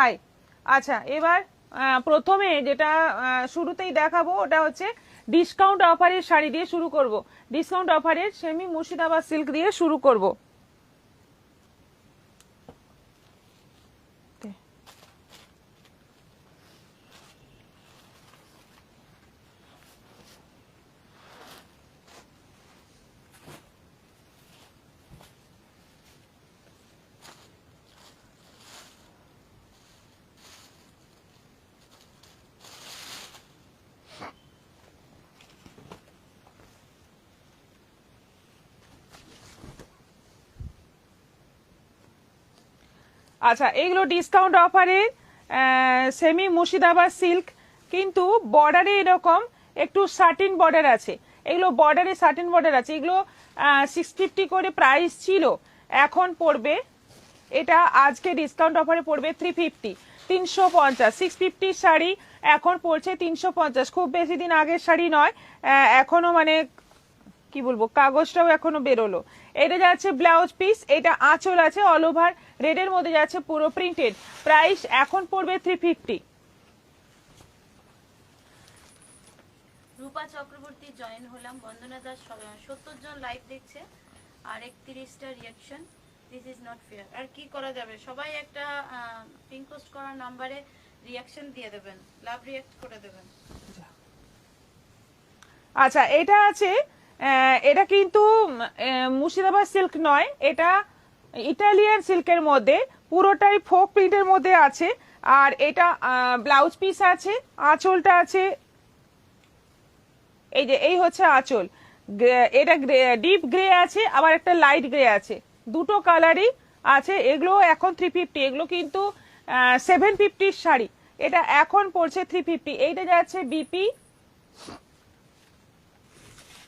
High. আচ্ছা, এবার প্রথমে যেটা শুরুতেই দেখাবো ওটা হচ্ছে ডিসকাউন্ট অফারের শাড়ি দিয়ে শুরু করব। ডিসকাউন্ট অফারের সেমি মুর্শিদাবাদ সিল্ক দিয়ে শুরু করব। আচ্ছা, এইগুলো ডিসকাউন্ট অফারের সেমি মুর্শিদাবাদ সিল্ক, কিন্তু বর্ডারে এরকম একটু সাটিন বর্ডার আছে। এগুলো বর্ডারে সাটিন বর্ডার আছে। এগুলো 650 করে প্রাইস ছিল, এখন পড়বে এটা আজকে ডিসকাউন্ট অফারে পড়বে 350, 350। 650 শাড়ি এখন পড়ছে 350। খুব বেশি দিন আগের শাড়ি নয়, এখনো মানে কি বলবো, কাগজটাও এখনো বেরোলো। এটা যাচ্ছে ব্লাউজ পিস, এটা আঁচল আছে অল ওভার রেডের মধ্যে যাচ্ছে পুরো প্রিন্টেড। প্রাইস এখন পড়বে 350। রূপা চক্রবর্তী জয়েন হলাম। বন্দনা দাস 70 জন লাইভ দেখছে আর 31টা reaction. This is not fair. আর কি করা যাবে, সবাই একটা পিন পোস্ট করার নম্বরে রিঅ্যাকশন দিয়ে দেবেন, লাভ রিঅ্যাক্ট করে দেবেন। আচ্ছা, এটা আছে, এটা কিন্তু মুর্শিদাবাদ সিল্ক নয়, এটা ইটালিয়ান সিল্কের মধ্যে, পুরোটাই ফোক প্রিন্টের মধ্যে আছে। আর এটা ব্লাউজ পিস আছে, আঁচলটা আছে, এই যে এই হচ্ছে আঁচল। এটা ডিপ গ্রে আছে, আবার একটা লাইট গ্রে আছে, দুটো কালারই আছে। এগুলো এখন 350, এগুলো কিন্তু 750 শাড়ি, এটা এখন পড়ছে 350। এইটা যাচ্ছে বিপি,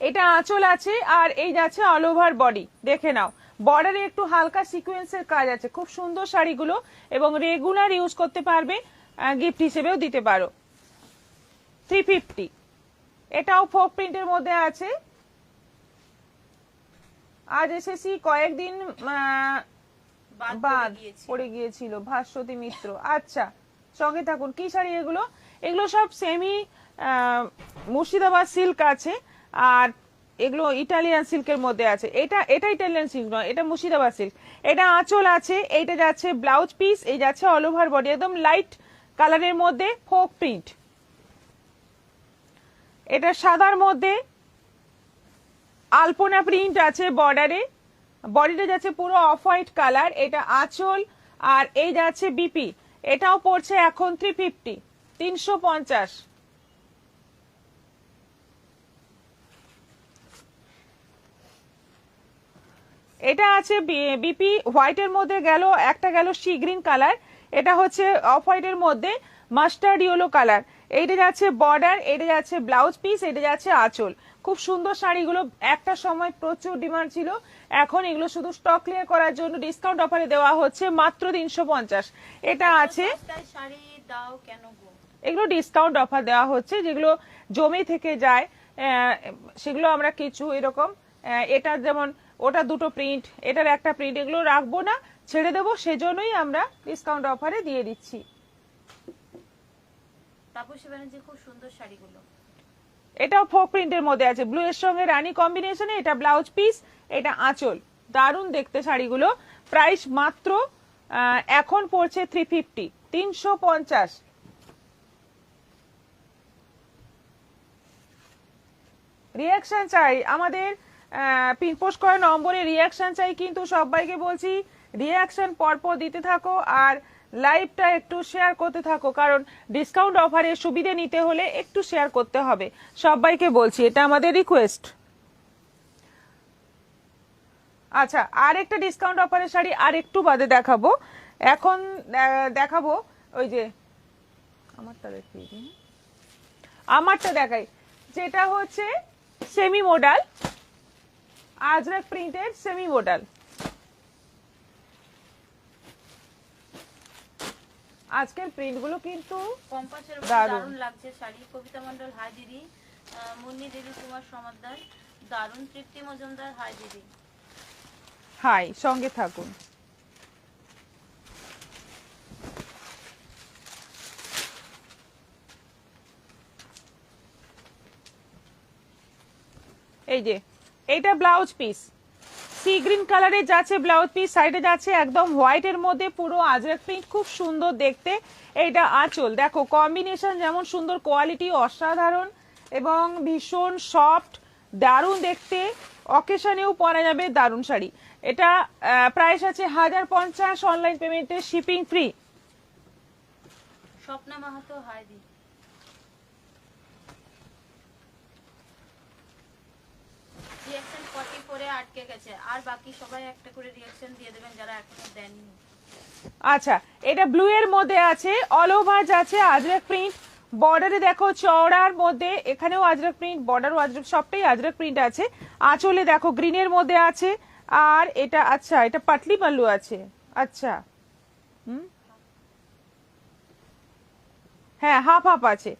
এটা আঁচল আছে, আর এই যাচ্ছে অল ওভার বডি। দেখে নাও, বর্ডারে একটু হালকা সিকোয়েন্সের কাজ আছে। খুব সুন্দর শাড়িগুলো, এবং রেগুলার ইউজ করতে পারবে, গিফট হিসেবেও দিতে পারো। 350। এটাও ফোক প্রিন্টের মধ্যে আছে। আজ এসেছি কয়েকদিন বাদ পড়ে গিয়েছিল, ভাস্বতী মিত্র। আচ্ছা, সঙ্গে থাকুন। কি শাড়ি এগুলো? এগুলো সব সেমি মুর্শিদাবাদ সিল্ক আছে, আর এগুলো ইটালিয়ান সিল্কের মধ্যে আছে। এটা ইটালিয়ান সিল্ক নয়, এটা মুর্শিদাবাদ সিল্ক। এটা আঁচল আছে, এইটা যাচ্ছে ব্লাউজ পিস, এই যাচ্ছে অল ওভার বডি, একদম লাইট কালারের মধ্যে ফোক প্রিন্ট। এটা সাদার মধ্যে আলপনা প্রিন্ট আছে বর্ডারে, বডিটা যাচ্ছে পুরো অফ হোয়াইট কালার। এটা আঁচল, আর এই যাচ্ছে বিপি। এটাও পড়ছে এখন 350, 350। এটা আছে বিপি হোয়াইটের মধ্যে, গেল একটা, গেল সি গ্রিন কালার। এটা হচ্ছে অফ হোয়াইটের মধ্যে মাস্টার্ড ইয়েলো কালার। এইটা যাচ্ছে বর্ডার, এটা যাচ্ছে ব্লাউজ পিস, এটা যাচ্ছে আঁচল। খুব সুন্দর শাড়িগুলো, একটা সময় প্রচুর ডিমান্ড ছিল, এখন এগুলো শুধু স্টক ক্লিয়ার করার জন্য ডিসকাউন্ট অফারে দেওয়া হচ্ছে মাত্র 350। এটা আছে, এগুলো ডিসকাউন্ট অফার দেওয়া হচ্ছে, যেগুলো জমে থেকে যায় সেগুলো আমরা কিছু এরকম, এটা যেমন ওটা দুটো প্রিন্ট, এটার একটা প্রিন্ট, এগুলো রাখবো না, ছেড়ে দেবো, সেজন্যই আমরা ডিসকাউন্ট অফারে দিয়ে দিচ্ছি। তাপসী ব্যানার্জি, খুব সুন্দর শাড়িগুলো। এটাও ফোক প্রিন্টের মধ্যে আছে, ব্লু এর সঙ্গে রানী কম্বিনেশনে। এটা ব্লাউজ পিস, এটা আঁচল, দারুণ দেখতে শাড়িগুলো। প্রাইস মাত্র এখন পড়ছে 350, 350। রিয়াকশন চাই আমাদের, পিন পোস্ট করা নম্বরে রিয়াকশন চাই, কিন্তু সবাইকে বলছি রিয়াকশন পরপর দিতে থাকো, আর লাইভটা একটু শেয়ার করতে থাকো, কারণ ডিসকাউন্ট অফারের সুবিধা নিতে হলে একটু শেয়ার করতে হবে, সবাইকে বলছি, এটা আমাদের রিকোয়েস্ট। আচ্ছা, আর একটা ডিসকাউন্ট অফারের শাড়ি আর একটু বাদে দেখাবো। এখন দেখাবো ওই যে আমারটা দেখিয়ে দিন, আমারটা দেখাই, যেটা হচ্ছে সেমি মডাল, আজরাক প্রিন্টের সেমি মডাল। আজকের প্রিন্টগুলো কিন্তু কম্পাসের দারুণ লাগছে শাড়ি। কবিতা মণ্ডল, হাই দিদি। মুন্নি দেবী কুমার সমাদ্দার, দারুণ। তৃপ্তি মজুমদার, হাই দিদি। হাই, সঙ্গে থাকুন। এই যে এইটা ব্লাউজ পিস, সি গ্রিন কালারে যাচ্ছে ব্লাউজ পিস, সাইডে যাচ্ছে একদম হোয়াইটের মধ্যে পুরো আজরাক প্রিন্ট, খুব সুন্দর দেখতে। এইটা আঁচল, দেখো কম্বিনেশন যেমন সুন্দর, কোয়ালিটি অসাধারণ এবং ভীষণ সফট, দারুণ দেখতে, অকেশনেও পরা যাবে, দারুণ শাড়ি। এটা প্রাইস আছে 1050, অনলাইন পেমেন্টে shipping free. Swapna Mahato hi di. Reaction 44 এ আটকে গেছে, আর বাকি সবাই একটা করে রিঅ্যাকশন দিয়ে দেবেন যারা এখনো দেননি। আচ্ছা, এটা ব্লু এর মধ্যে আছে, অল ওভার যাচ্ছে আজরাক প্রিন্ট, বর্ডারে দেখো চওড়ার মধ্যে, এখানেও আজরাক প্রিন্ট, বর্ডারও আজরাক, সবটাই আজরাক প্রিন্ট আছে। আঁচলে দেখো গ্রিনের মধ্যে আছে, আর এটা আচ্ছা এটা পাটলি পাল্লু আছে। আচ্ছা, হ্যাঁ হাফ হাফ আছে,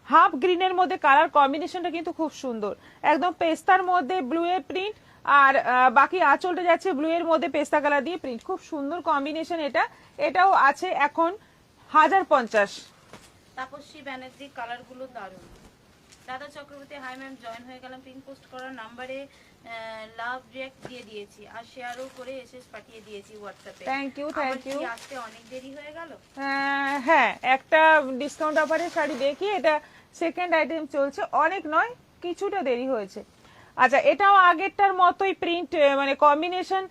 হাফ গ্রিনের মধ্যে কালার কম্বিনেশনটা কিন্তু খুব সুন্দর, একদম পেস্তার মধ্যে ব্লু এর প্রিন্ট, আর বাকি আঁচলটা যাচ্ছে ব্লু এর মধ্যে পেস্তা কালার দিয়ে প্রিন্ট, খুব সুন্দর কম্বিনেশন এটা। এটাও আছে এখন 1050। তাপসী ব্যানার্জি, কালারগুলো দারুণ। দাদা চক্রবর্তী, হাই ম্যাম, জয়েন হয়ে গেলাম। পিন পোস্ট করার নাম্বারে লাভ রিঅ্যাক্ট দিয়ে দিয়েছি, আর শেয়ারও করে এসএস পাঠিয়ে দিয়েছি হোয়াটসঅ্যাপে। Thank you, thank you. আসতে অনেক দেরি হয়ে গেল। হ্যাঁ, একটা ডিসকাউন্ট অফারে শাড়ি দেখি, এটা সেকেন্ড আইটেম চলছে, অনেক নয়, কিছুটা দেরি হয়েছে। আচ্ছা, এটাও আগেরটার মতোই প্রিন্ট, মানে কম্বিনেশন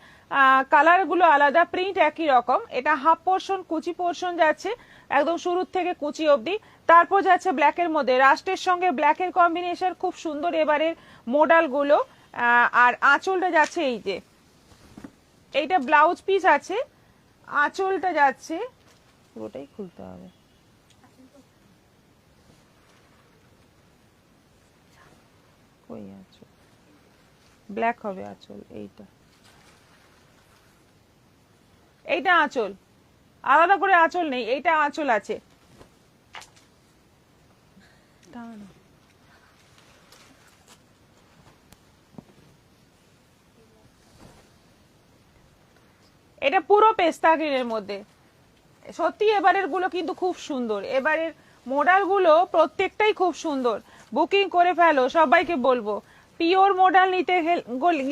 কালার গুলো আলাদা, প্রিন্ট একই রকম। এটা হাফ পোর্শন, কুচি পোর্শন যাচ্ছে একদম শুরুর থেকে কুচি অবধি, তারপর যাচ্ছে ব্ল্যাকের মধ্যে, রাস্টের সঙ্গে ব্ল্যাকের কম্বিনেশন, খুব সুন্দর এবারের মডেল গুলো। আর আঁচলটা যাচ্ছে এই যে, এইটা ব্লাউজ পিস আছে, আঁচলটা যাচ্ছে, পুরোটাই খুলতে হবে। কই আঁচল, ব্ল্যাক হবে আঁচল, এইটা, এইটা আঁচল, আলাদা করে আঁচল নেই, এইটা আঁচল আছে। এটা পুরো পেস্তা গ্রিনের মধ্যে, সত্যি এবারের গুলো কিন্তু খুব সুন্দর, এবারের মডেল গুলো প্রত্যেকটাই খুব সুন্দর, বুকিং করে ফেলো, সবাইকে বলবো। পিওর মডেল নিতে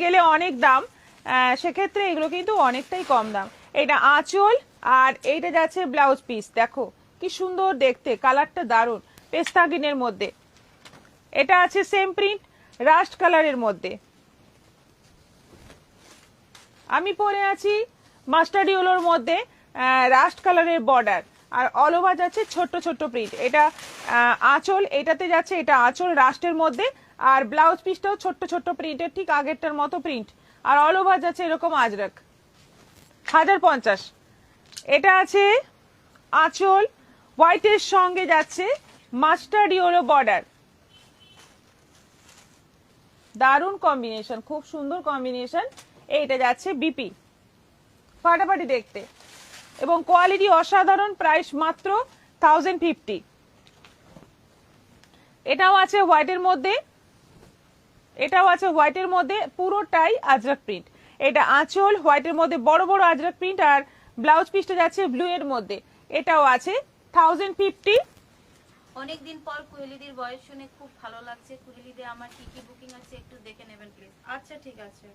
গেলে অনেক দাম, সেক্ষেত্রে এগুলো কিন্তু অনেকটাই কম দাম। এটা আঁচল, আর এইটা যাচ্ছে ব্লাউজ পিস, দেখো কি সুন্দর দেখতে, কালারটা দারুণ, পেস্তা গ্রিনের মধ্যে। এটা আছে সেম প্রিন্ট, রাস্ট কালারের মধ্যে। আমি পরে আছি মাস্টার্ড ইয়েলোর মধ্যে, রাস্ট কালারের বর্ডার, আর অল ওভার যাচ্ছে ছোট্ট ছোট্ট প্রিন্ট। এটা আঁচল, এটাতে যাচ্ছে, এটা আঁচল রাস্টের মধ্যে, আর ব্লাউজ পিসটাও ছোট্ট ছোট্ট প্রিন্টের, ঠিক আগেরটার মতো প্রিন্ট, আর অল ওভার যাচ্ছে এরকম আজরাক। 1050। এটা আছে আঁচল, হোয়াইটের সঙ্গে যাচ্ছে মাস্টার্ড ইয়েলো বর্ডার, দারুণ কম্বিনেশন, খুব সুন্দর কম্বিনেশন। এইটা যাচ্ছে বিপি, ফাটাফাটি দেখতে এবং কোয়ালিটি অসাধারণ, প্রাইস মাত্র 1050। এটাও আছে হোয়াইটের মধ্যে, এটাও আছে হোয়াইটের মধ্যে, পুরোটাই আজরাক প্রিন্ট। এটা আঁচল, হোয়াইটের মধ্যে বড় বড় আজরাক প্রিন্ট, আর ব্লাউজ পিসটা যাচ্ছে ব্লু এর মধ্যে, এটাও আছে 1050। অনেকদিন পর কুহেলিদির ভয়েস শুনে খুব ভালো লাগছে। কুহেলিদে আমার কি কি বুকিং আছে একটু দেখে নেবেন প্লিজ। আচ্ছা ঠিক আছে।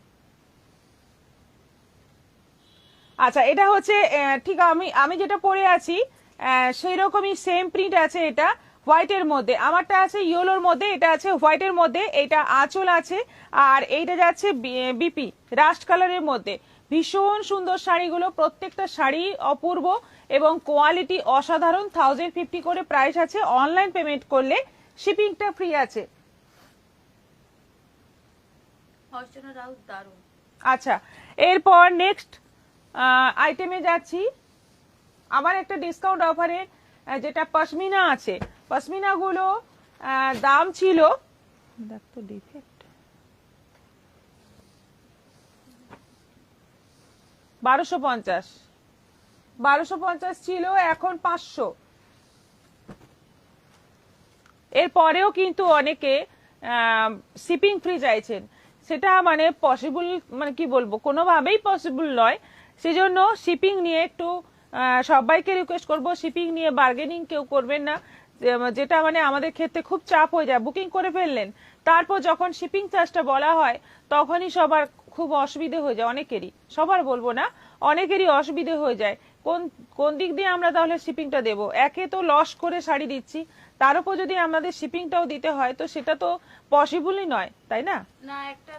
আচ্ছা, এটা হচ্ছে ঠিক আমি যেটা পরে আছি সেই রকমই সেম প্রিন্ট আছে, এটা হোয়াইটের মধ্যে, আমারটা আছে ইয়েলোর মধ্যে, এটা আছে হোয়াইটের মধ্যে। এটা আঁচল আছে, আর এইটা যাচ্ছে বিপি রাস্ট কালারের মধ্যে। ভীষণ সুন্দর শাড়িগুলো, প্রত্যেকটা শাড়ি অপূর্ব এবং কোয়ালিটি অসাধারণ। 1050 করে প্রাইস আছে, অনলাইন পেমেন্ট করলে শিপিংটা ফ্রি আছে। অর্চনা রাউত, দারুণ। আচ্ছা, এরপর নেক্সট আইটেমে যাচ্ছি। আমার একটা ডিসকাউন্ট অফারে যেটা পশমিনা আছে, পশমিনা গুলো দাম ছিল, দেখ তো ডিফেক্ট, 1250 ছিল, এখন 500। এরপরেও কিন্তু অনেকে শিপিং ফ্রি চাইছেন, সেটা মানে পসিবল, মানে কি বলবো, কোনোভাবেই পসিবল নয়। সেজন্য শিপিং নিয়ে একটু সবাইকে রিকোয়েস্ট করব, শিপিং নিয়ে বার্গেনিং কেউ করবেন না, যেটা মানে আমাদের ক্ষেত্রে খুব চাপ হয়ে যায়। বুকিং করে ফেললেন, তারপর যখন শিপিং চার্জটা বলা হয় তখনই সবার খুব অসুবিধে হয়ে যায়, অনেকেরই, সবার বলবো না, অনেকেরই অসুবিধে হয়ে যায়। কোন কোন দিক দিয়ে আমরা তাহলে শিপিংটা দেবো? একে তো লস করে শাড়ি দিচ্ছি, তার উপর যদি আমাদের শিপিংটাও দিতে হয় তো সেটা তো পসিবলই নয়, তাই না? না, একটা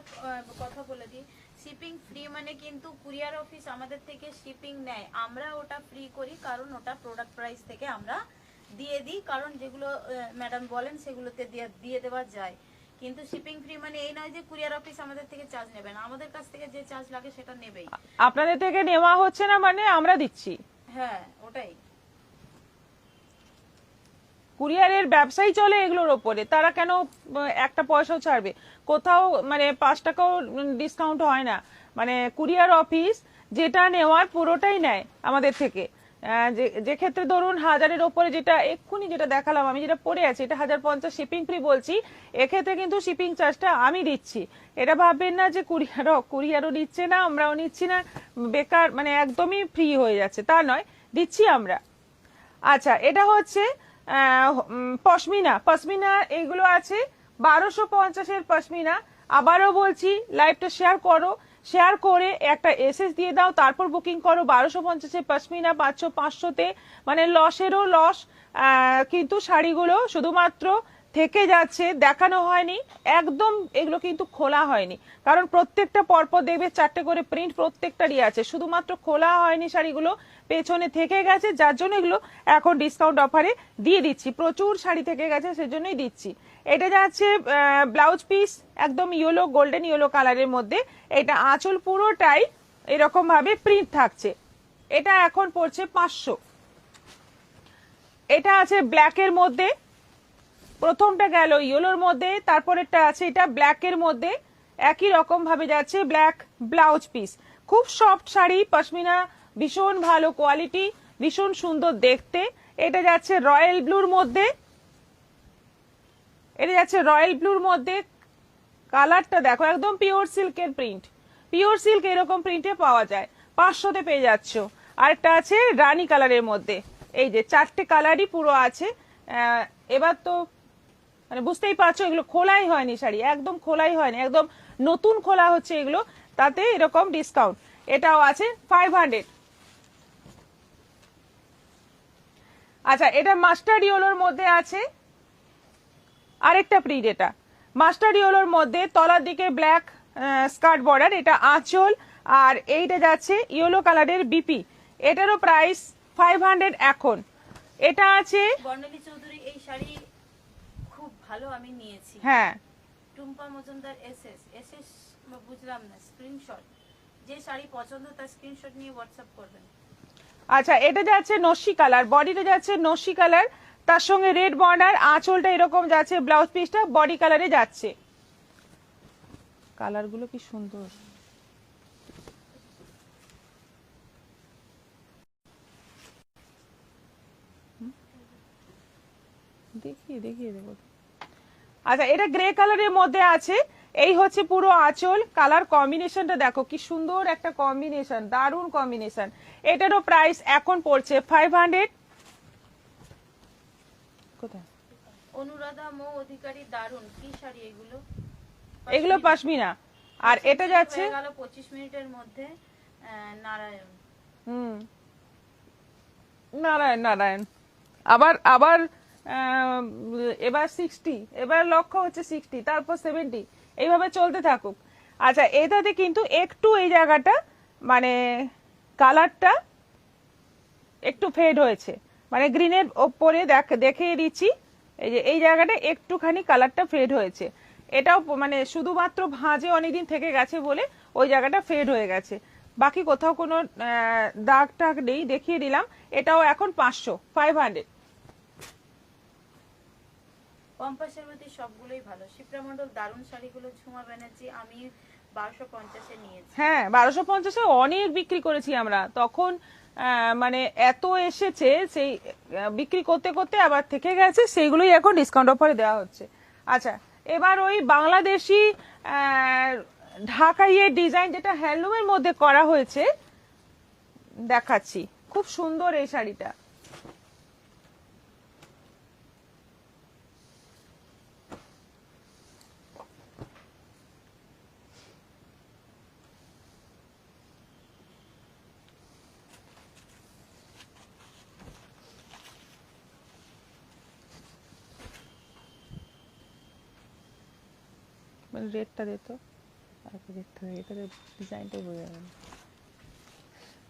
কথা বলে দিই, শিপিং ফ্রি মানে কিন্তু কুরিয়ার অফিস আমাদের থেকে শিপিং নেয়, আমরা ওটা ফ্রি করি, কারণ ওটা প্রোডাক্ট প্রাইস থেকে আমরা দিয়ে দিই, কারণ যেগুলো ম্যাডাম বলেন সেগুলোতে দিয়ে দেওয়া যায়। কিন্তু শিপিং ফ্রি মানে এই নয় যে কুরিয়ার অফিস আমাদের থেকে চার্জ নেবে না, আমাদের কাছ থেকে যে চার্জ লাগে সেটা নেবেই। আপনাদের থেকে নেওয়া হচ্ছে না মানে আমরা দিচ্ছি। হ্যাঁ, ওটাই। কুরিয়ারের ব্যবসায়ী চলে এগুলোর ওপরে, তারা কেন একটা পয়সাও ছাড়বে? কোথাও মানে 5 টাকাও ডিসকাউন্ট হয় না, মানে কুরিয়ার অফিস যেটা নেওয়ার পুরোটাই নেয় আমাদের থেকে। যে ক্ষেত্রে ধরুন 1000-এর ওপরে, যেটা এক্ষুনি যেটা দেখালাম আমি, যেটা পড়ে আছে, এটা 1050 শিপিং ফ্রি বলছি, এক্ষেত্রে কিন্তু শিপিং চার্জটা আমি দিচ্ছি। এটা ভাববেন না যে কুরিয়ারও নিচ্ছে না, আমরাও নিচ্ছি না, বেকার, মানে একদমই ফ্রি হয়ে যাচ্ছে, তা নয়, দিচ্ছি আমরা। আচ্ছা, এটা হচ্ছে পশমিনা। পশমিনা এইগুলো আছে 1250-এর পশমিনা। আবারও বলছি, লাইভটা শেয়ার করো, শেয়ার করে একটা এসএস দিয়ে দাও, তারপর বুকিং করো। 1250-এর পশমিনা 500-তে, মানে লসেরও লস। কিন্তু শাড়িগুলো শুধুমাত্র থেকে যাচ্ছে, দেখানো হয়নি একদম, এগুলো কিন্তু খোলা হয়নি, কারণ প্রত্যেকটা পরপর দেখবে 4টে করে প্রিন্ট প্রত্যেকটারই আছে, শুধুমাত্র খোলা হয়নি শাড়িগুলো, পেছনে থেকে গেছে, যার জন্য এগুলো এখন ডিসকাউন্ট অফারে দিয়ে দিচ্ছি। প্রচুর শাড়ি থেকে গেছে, সেজন্যই দিচ্ছি। এটা যাচ্ছে ব্লাউজ পিস, একদম ইয়েলো, গোল্ডেন ইয়েলো কালারের মধ্যে। এটা আঁচল পুরোটাই এরকম ভাবে প্রিন্ট থাকছে। এটা এখন পড়ছে 500। এটা আছে ব্ল্যাকের মধ্যে, প্রথমটা গেল ইয়েলোর মধ্যে, তারপরেরটা আছে এটা ব্ল্যাকের মধ্যে, একই রকম ভাবে যাচ্ছে ব্ল্যাক ব্লাউজ পিস। খুব সফট শাড়ি, পশমিনা ভীষণ ভালো কোয়ালিটি, ভীষণ সুন্দর দেখতে। এটা যাচ্ছে রয়্যাল ব্লুর মধ্যে, এটা যাচ্ছে রয়্যাল ব্লুর মধ্যে, কালারটা দেখো, একদম পিওর সিল্কের প্রিন্ট, পিওর সিল্ক এরকম প্রিন্টে পাওয়া যায়, 500-তে পেয়ে যাচ্ছ। আরেকটা আছে রানী কালারের মধ্যে, এই যে 4টে কালারই পুরো আছে। এবার তো মানে বুঝতেই পারছো, এগুলো খোলাই হয়নি শাড়ি, একদম খোলাই হয়নি, একদম নতুন খোলা হচ্ছে এগুলো, তাতে এরকম ডিসকাউন্ট। এটাও আছে 500। আচ্ছা, এটা মাস্টার্ড ইয়েলোর মধ্যে আছে, আরেকটা প্রিন্ট, এটা মাস্টার্ড ইয়েলোর মধ্যে, তলার দিকে ব্ল্যাক স্কার্ট বর্ডার, এটা আঁচল, আর এইটা যাচ্ছে ইয়েলো কালারের বিপি, এটারও প্রাইস 500 এখন। এটা আছে বর্ণালী চৌধুরী, এই শাড়ি খুব ভালো, আমি নিয়েছি। হ্যাঁ, টুম্পা মজুমদার এসএস বুঝলাম না, স্ক্রিনশট, যে শাড়ি পছন্দ তার স্ক্রিনশট নিয়ে হোয়াটসঅ্যাপ করবেন। আচ্ছা, এটা যাচ্ছে নস্যি কালার, বডিটা যাচ্ছে নস্যি কালার, তার সঙ্গে রেড বর্ডার, আঁচলটা এরকম যাচ্ছে, ব্লাউজ পিসটা বডি কালারে যাচ্ছে। কালারগুলো কি সুন্দর, দেখিয়ে দেবো। আচ্ছা, এটা গ্রে কালারের মধ্যে আছে, এই হচ্ছে পুরো আঁচল, কালার কম্বিনেশনটা দেখো কি সুন্দর একটা কম্বিনেশন, দারুণ কম্বিনেশন। এটারও প্রাইস এখন পড়ছে 500। কোথায়? অনুরাধা মৌ অধিকারী, দারুণ, কি শাড়ি এগুলো? এগুলো পশমিনা। আর এটা যাচ্ছে 25 মিনিটের মধ্যে নারায়ণ। নারায়ণ নারায়ণ, আবার আবার এবার 60, এবার লক্ষ্য হচ্ছে 60, তারপর 70, এইভাবে চলতে থাকুক। আচ্ছা, এটাতে কিন্তু একটু এই জায়গাটা মানে কালারটা একটু ফেড হয়েছে, মানে গ্রিনের ওপরে দেখিয়ে দিচ্ছি, এই যে এই জায়গাটা একটুখানি কালারটা ফেড হয়েছে। এটাও মানে শুধুমাত্র ভাঁজে অনেকদিন থেকে গেছে বলে ওই জায়গাটা ফেড হয়ে গেছে, বাকি কোথাও কোনো দাগ টাগ নেই, দেখিয়ে দিলাম। এটাও এখন 500। পম্পাসের মধ্যে সবগুলোই ভালো। শিপ্রা মণ্ডল, দারুণ শাড়িগুলো। ঝুমা ব্যানার্জি, আমি 1250-এ নিয়েছি। হ্যাঁ, 1250-এ অনেক বিক্রি করেছি আমরা তখন, মানে এত এসেছে, সেই বিক্রি করতে করতে আবার থেকে গেছে, সেইগুলোই এখন ডিসকাউন্ট অফারে দেওয়া হচ্ছে। আচ্ছা, এবার ওই বাংলাদেশি ঢাকাইয়ের ডিজাইন, যেটা হ্যান্ডলুমের মধ্যে করা হয়েছে, দেখাচ্ছি, খুব সুন্দর এই শাড়িটা। রেডটা দে তো, রেডটা এটা ডিজাইনটাই বোঝা যাবে না।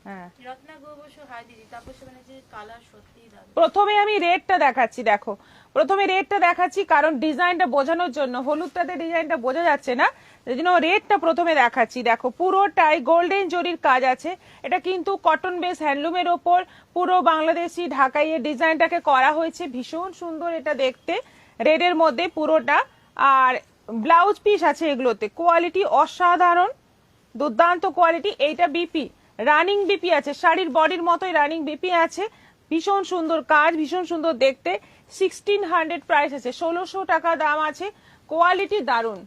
হ্যাঁ, রত্না গো বসু হাই দিদি, তাপসী ব্যানার্জির কালার সত্যিই দারুণ। প্রথমে আমি রেডটা দেখাচ্ছি, দেখো প্রথমে রেডটা দেখাচ্ছি কারণ ডিজাইনটা বোঝানোর জন্য, হলুদটাতে ডিজাইনটা বোঝা যাচ্ছে না, এই জন্য রেডটা প্রথমে দেখাচ্ছি। দেখো পুরোটাই গোল্ডেন জরির কাজ আছে, এটা কিন্তু কটন বেস হ্যান্ডলুমের ওপর পুরো বাংলাদেশি ঢাকাইয়ে ডিজাইনটাকে করা হয়েছে, ভীষণ সুন্দর এটা দেখতে, রেডের মধ্যে পুরোটা। আর ব্লাউজ পিস আছে এগুলোতে, কোয়ালিটি অসাধারণ, দুর্দান্ত কোয়ালিটি। এইটা বিপি, রানিং বিপি আছে, শাড়ির বডির মতোই রানিং বিপি আছে, ভীষণ সুন্দর কাজ, ভীষণ সুন্দর দেখতে। 1600 প্রাইস আছে, 1600 টাকা দাম আছে, কোয়ালিটি দারুন।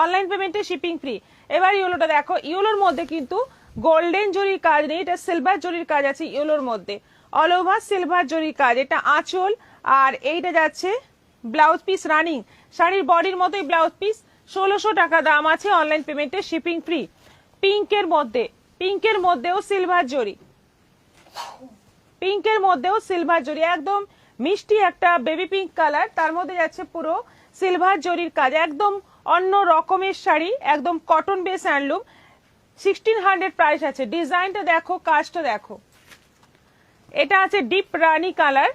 অনলাইন পেমেন্টে শিপিং ফ্রি। এবার ইয়েলোটা দেখো, ইয়েলোর মধ্যে কিন্তু গোল্ডেন জরির কাজ নেই, এটা সিলভার জরির কাজ আছে ইয়েলোর মধ্যে, অল ওভার সিলভার জরির কাজ। এটা আঁচল, আর এইটা যাচ্ছে ব্লাউজ পিস রানিং, শাড়ির বডির মতোই ব্লাউজ পিস, 1600 টাকা দাম আছে, অনলাইন পেমেন্টে শিপিং ফ্রি। পিঙ্কের মধ্যে, পিঙ্কের মধ্যেও সিলভার জরি, পিঙ্কের মধ্যেও সিলভার জরি, একদম মিষ্টি একটা বেবি পিঙ্ক কালার, তার মধ্যে যাচ্ছে পুরো সিলভার জরির কাজ, একদম অন্য রকমের শাড়ি, একদম কটন বেস হ্যান্ডলুম। 1600 প্রাইস আছে। ডিজাইনটা দেখো, কাজটা দেখো, এটা আছে ডিপ রানী কালার,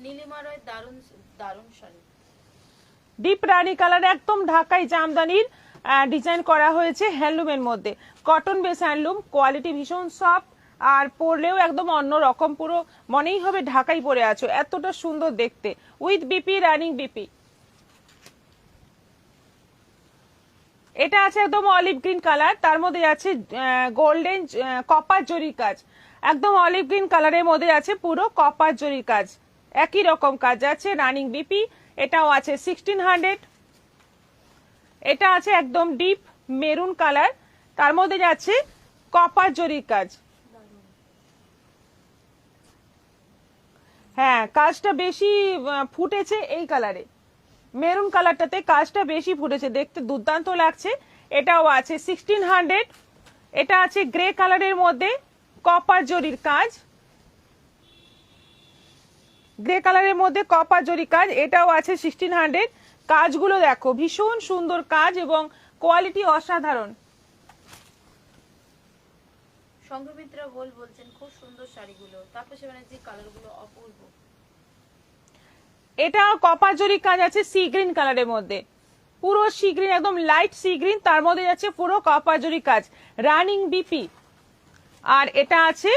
নীলিমা রয় দারুণ দারুণ শাড়ি। ডিপ রানী কালার, একদম ঢাকাই জামদানির ডিজাইন করা হয়েছে হ্যান্ডলুমের মধ্যে, কটন বেস হ্যান্ডলুম, কোয়ালিটি ভীষণ সফট, আর পরলেও একদম অন্য রকম, পুরো মনেই হবে ঢাকাই পরে আছো, এতটা সুন্দর দেখতে, উইথ বিপি, রানিং বিপি। এটা আছে একদম অলিভ গ্রিন কালার, তার মধ্যে আছে গোল্ডেন কপার জরির কাজ, একদম অলিভ গ্রিন কালারের মধ্যে আছে পুরো কপার জরির কাজ, একই রকম কাজ আছে, রানিং বিপি। এটাও আছে 1600। এটা আছে একদম ডিপ মেরুন কালার, তার মধ্যে যাচ্ছে কপার জরির কাজ। হ্যাঁ, কাজটা বেশি ফুটেছে এই কালারে, মেরুন কালারটাতে কাজটা বেশি ফুটেছে, দেখতে দুর্দান্ত লাগছে। এটাও আছে 1600। এটা আছে গ্রে কালারের মধ্যে কপার জরির কাজ, গ্রে কালারের মধ্যে কপার জরি কাজ, এটাও আছে 1600। কাজগুলো দেখো, ভীষণ সুন্দর কাজ এবং কোয়ালিটি অসাধারণ। সংঘমিত্রা বলছেন খুব সুন্দর শাড়িগুলো, তাপসী ব্যানার্জির কালারগুলো অপূর্ব। এটা কপার জরি কাজ আছে সি গ্রিন কালারের মধ্যে, পুরো সি গ্রিন, একদম লাইট সি গ্রিন, তার মধ্যে যাচ্ছে পুরো কপার জরি কাজ, রানিং বিপি। আর এটা আছে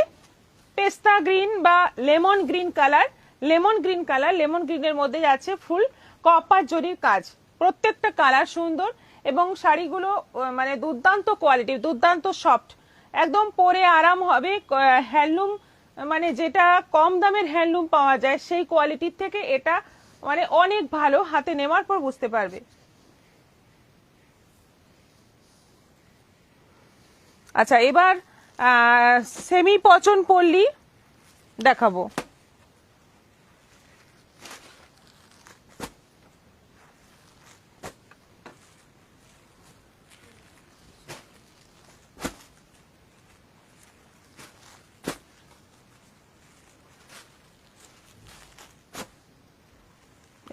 পেস্তা গ্রিন বা lemon green colour, lemon green colour, lemon গ্রিনের মধ্যে যাচ্ছে ফুল কপার জরির কাজ, প্রত্যেকটা কালার সুন্দর এবং শাড়িগুলো মানে দুর্দান্ত কোয়ালিটি, দুর্দান্ত সফট, একদম পরে আরাম হবে। হ্যান্ডলুম মানে যেটা কম দামের হ্যান্ডলুম পাওয়া যায় সেই কোয়ালিটির থেকে এটা মানে অনেক ভালো, হাতে নেওয়ার পর বুঝতে পারবে। আচ্ছা, এবার সেমি পচন পল্লী দেখাবো।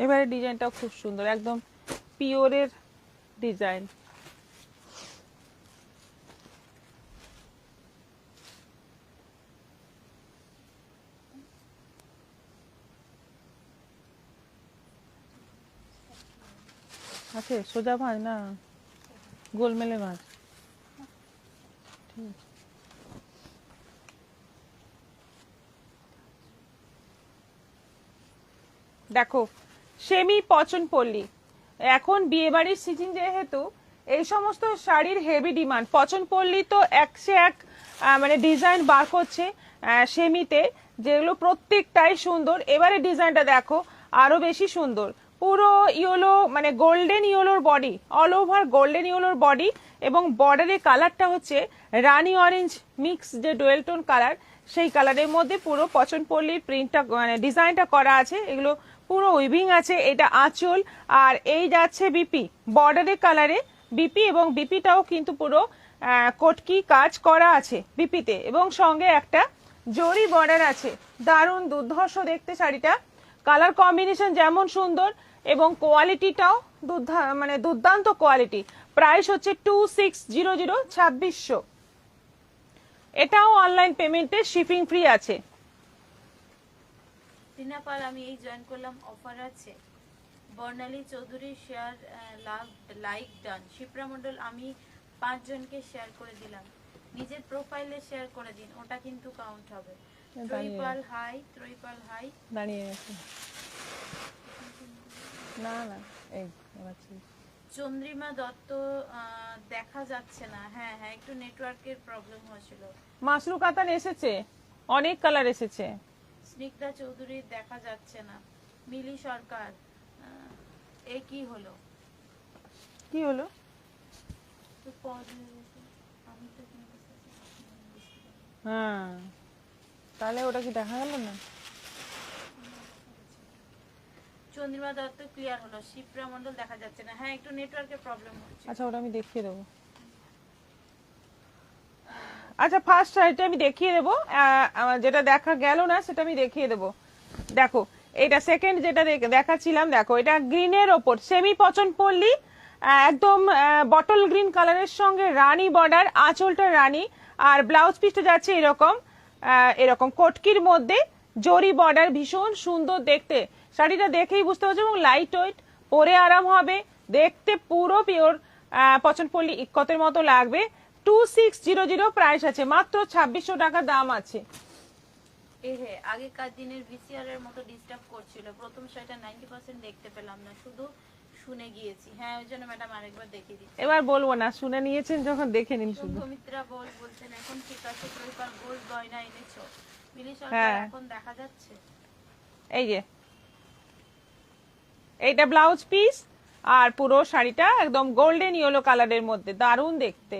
এবারে ডিজাইনটা খুব সুন্দর, একদম পিওরের ডিজাইন। আছে সোজা ভাঁজ না গোলমেলে ভাঁজ, ঠিক আছে। দেখো সেমি পচন পল্লী, এখন বিয়ে বাড়ির সিজন যেহেতু এই সমস্ত শাড়ির হেভি ডিমান্ড, পচন পল্লী তো একশে এক মানে ডিজাইন বার করছে সেমিতে, যেগুলো প্রত্যেকটাই সুন্দর। এবারে ডিজাইনটা দেখো আরো বেশি সুন্দর, পুরো ইয়েলো মানে গোল্ডেন ইয়েলোর বডি, অল ওভার গোল্ডেন ইয়েলোর বডি, এবং বর্ডারের কালারটা হচ্ছে রানি অরেঞ্জ মিক্স, যে ডুয়েল টোন কালার, সেই কালারের মধ্যে পুরো পচন পল্লীর প্রিন্টটা মানে ডিজাইনটা করা আছে, এগুলো পুরো উইভিং আছে। এটা আঁচল, আর এই যাচ্ছে বিপি, বর্ডারের কালারে বিপি, এবং বিপিটাও কিন্তু পুরো কটকি কাজ করা আছে বিপিতে, এবং সঙ্গে একটা জরি বর্ডার আছে। দারুণ দুর্ধর্ষ দেখতে শাড়িটা, কালার কম্বিনেশন যেমন সুন্দর এবং কোয়ালিটিটাও মানে দুর্দান্ত কোয়ালিটি। প্রাইস হচ্ছে 2600, 2600। এটাও অনলাইন পেমেন্টে শিপিং ফ্রি আছে। টিনাপাল আমি এই জয়েন করলাম, অফার আছে। Barnali Chowdhury share love like done. Shipra Mondal আমি 5 জনকে শেয়ার করে দিলাম, নিজের প্রোফাইলে শেয়ার করে দিন, ওটা কিন্তু কাউন্ট হবে। ত্রৈপাল হাই, ত্রৈপাল হাই। দাঁড়িয়ে গেছে না না এই চন্দ্রিমা দত্ত দেখা যাচ্ছে না। হ্যাঁ হ্যাঁ, একটু নেটওয়ার্কের প্রবলেম হয়েছিল। মাশরু কাতান এসেছে, অনেক কালার এসেছে। স্নিগ্ধা চৌধুরী দেখা যাচ্ছে না। মিলি সরকার এ কি হলো? কি হলো? তো pause হয়ে গেছে। আমি তো হ্যাঁ, তাহলে ওটা কি দেখা গেল না? চন্দ্রিমা দত্ত ক্লিয়ার হলো, শিপ্রা মন্ডল দেখা যাচ্ছে না। হ্যাঁ, একটু নেটওয়ার্কের প্রবলেম হচ্ছে। আচ্ছা, ওটা আমি দেখিয়ে দেবো। আচ্ছা, ফার্স্ট শাড়িটা আমি দেখিয়ে দেবো, যেটা দেখা গেল না সেটা আমি দেখিয়ে দেবো। দেখো, এটা সেকেন্ড যেটা দেখাচ্ছিলাম, দেখো এটা গ্রিনের ওপর সেমি পচন পল্লী, একদম বটল গ্রিন কালারের সঙ্গে রানী বর্ডার, আঁচলটা রানী, আর ব্লাউজ পিসটা যাচ্ছে এরকম এরকম কটকির মধ্যে জরি বর্ডার, ভীষণ সুন্দর দেখতে। শাড়িটা দেখেই বুঝতে পারছো, এবং লাইট ওয়েট, পরে আরাম হবে, দেখতে পুরো পিওর পচন পল্লী ইক্কতের মতো লাগবে। 2600 প্রাইস আছে, মাত্র 2600 টাকা দাম আছে। এহে আগেকার দিনের ভিসিআর এর মতো ডিস্টার্ব করছিল। প্রথম শাড়িটা 90% দেখতে পেলাম না, শুধু শুনে গিয়েছি। হ্যাঁ, ওই জন্য ম্যাডাম আরেকবার দেখিয়ে দিচ্ছি। এবার বলবো না, শুনে নিয়েছেন যখন দেখে নিন শুধু। সুমিত্রা বলছেন এখন ঠিক আছে, ত্রৈপাল গোল্ড গয়না এনেছো। মিলি সরকার এখন দেখা যাচ্ছে। এই যে এইটা ব্লাউজ পিস, আর পুরো শাড়িটা একদম গোল্ডেন ইয়েলো কালারের মধ্যে, দারুণ দেখতে।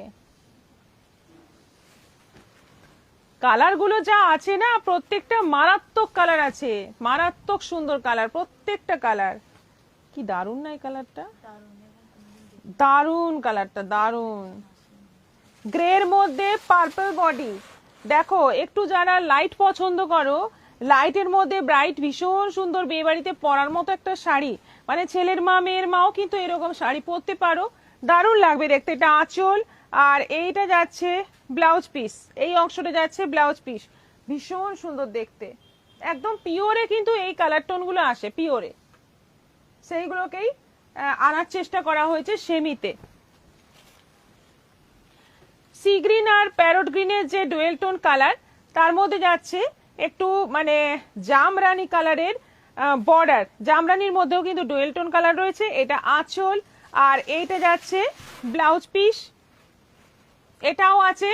কালার গুলো যা আছে না, প্রত্যেকটা মারাত্মক কালার আছে, মারাত্মক সুন্দর কালার, প্রত্যেকটা কালার। কি দারুণ না এই কালারটা, দারুণ কালারটা, দারুণ। গ্রের মধ্যে পার্পল বডি, দেখো একটু যারা লাইট পছন্দ করো, লাইটের মধ্যে ব্রাইট, ভীষণ সুন্দর, বিয়ে বাড়িতে পরার মতো একটা শাড়ি, মানে ছেলের মা মেয়ের মাও কিন্তু এরকম শাড়ি পরতে পারো, দারুণ লাগবে দেখতে। এটা আঁচল, আর এইটা যাচ্ছে ব্লাউজ পিস, এই অংশটা যাচ্ছে ব্লাউজ পিস, ভীষণ সুন্দর দেখতে। একদম পিওরে কিন্তু এই কালার টোন গুলো আসে, পিওরে সেইগুলোকেই আনার চেষ্টা করা হয়েছে সেমিতে। সি গ্রিন আর প্যারট গ্রিনের যে ডুয়েল টোন কালার, তার মধ্যে যাচ্ছে একটু মানে জামরানি কালারের বর্ডার, জামরানির মধ্যেও কিন্তু ডুয়েল টোন কালার রয়েছে। এটা আঁচল, আর এইটা যাচ্ছে ব্লাউজ পিস, এটাও আছে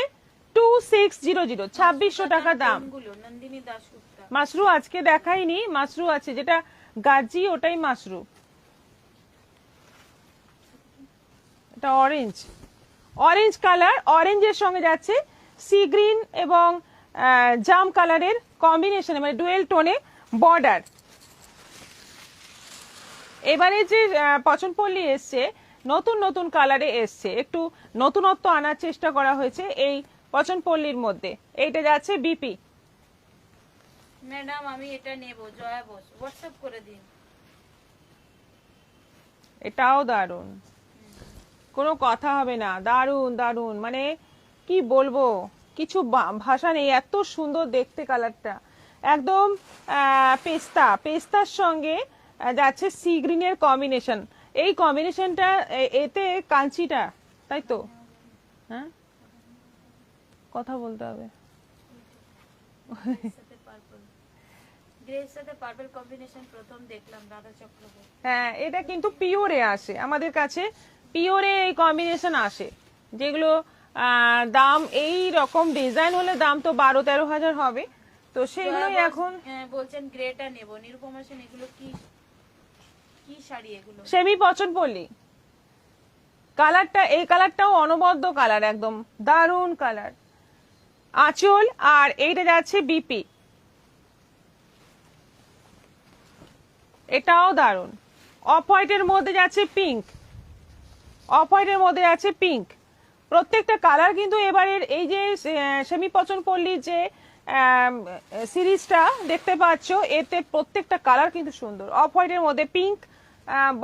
2600, 2600 টাকা দাম। নন্দিনী দাশগুপ্তা মাশরু আজকে দেখাইনি, মাশরু আছে, যেটা গাজি ওটাই মাশরু। এটা অরেঞ্জ, অরেঞ্জ কালার, অরেঞ্জের সঙ্গে যাচ্ছে সি গ্রিন এবং জাম কালারের কম্বিনেশনে, মানে ডুয়েল টোনে বর্ডার। এবারে যে পচন পল্লী এসছে, নতুন নতুন কালারে এসছে, একটু নতুনত্ব আনার চেষ্টা করা হয়েছে এই পচন পল্লীর মধ্যে। এইটা যাচ্ছে বিপি। ম্যাডাম আমি এটা নেব, জয়া বোস হোয়াটসঅ্যাপ করে দিন। এটাও দারুন, কোনো কথা হবে না, দারুন দারুন, মানে কি বলবো, কিছু ভাষা নেই, এত সুন্দর দেখতে কালারটা। একদম পেস্তা, পেস্তার সঙ্গে যাচ্ছে সি গ্রিনের কম্বিনেশন, এই কম্বিনেশনটা এতে কাঞ্চিটা, তাই তো? হ্যাঁ, কথা বলতে হবে। হ্যাঁ, এটা কিন্তু পিওরে আসে আমাদের কাছে, পিওরে এই কম্বিনেশন আসে, যেগুলো দাম এই রকম ডিজাইন হলে দাম তো 12-13 হাজার হবে, তো সেগুলোই এখন বলছেন গ্রেটা নেব। নিরুপমা সেন এগুলো কি কি শাড়ি এগুলো? সেমি পচন পল্লী কালারটা, এই কালারটাও অনবদ্য কালার, একদম দারুণ কালার। আঁচল, আর এইটা যাচ্ছে বিপি, এটাও দারুণ। অফ হোয়াইটের মধ্যে যাচ্ছে পিঙ্ক, অফ হোয়াইটের মধ্যে যাচ্ছে পিঙ্ক। প্রত্যেকটা কালার কিন্তু এবারের এই যে সেমি পচন পল্লীর যে সিরিজটা দেখতে পাচ্ছ, এতে প্রত্যেকটা কালার কিন্তু সুন্দর। অফ হোয়াইটের মধ্যে পিঙ্ক,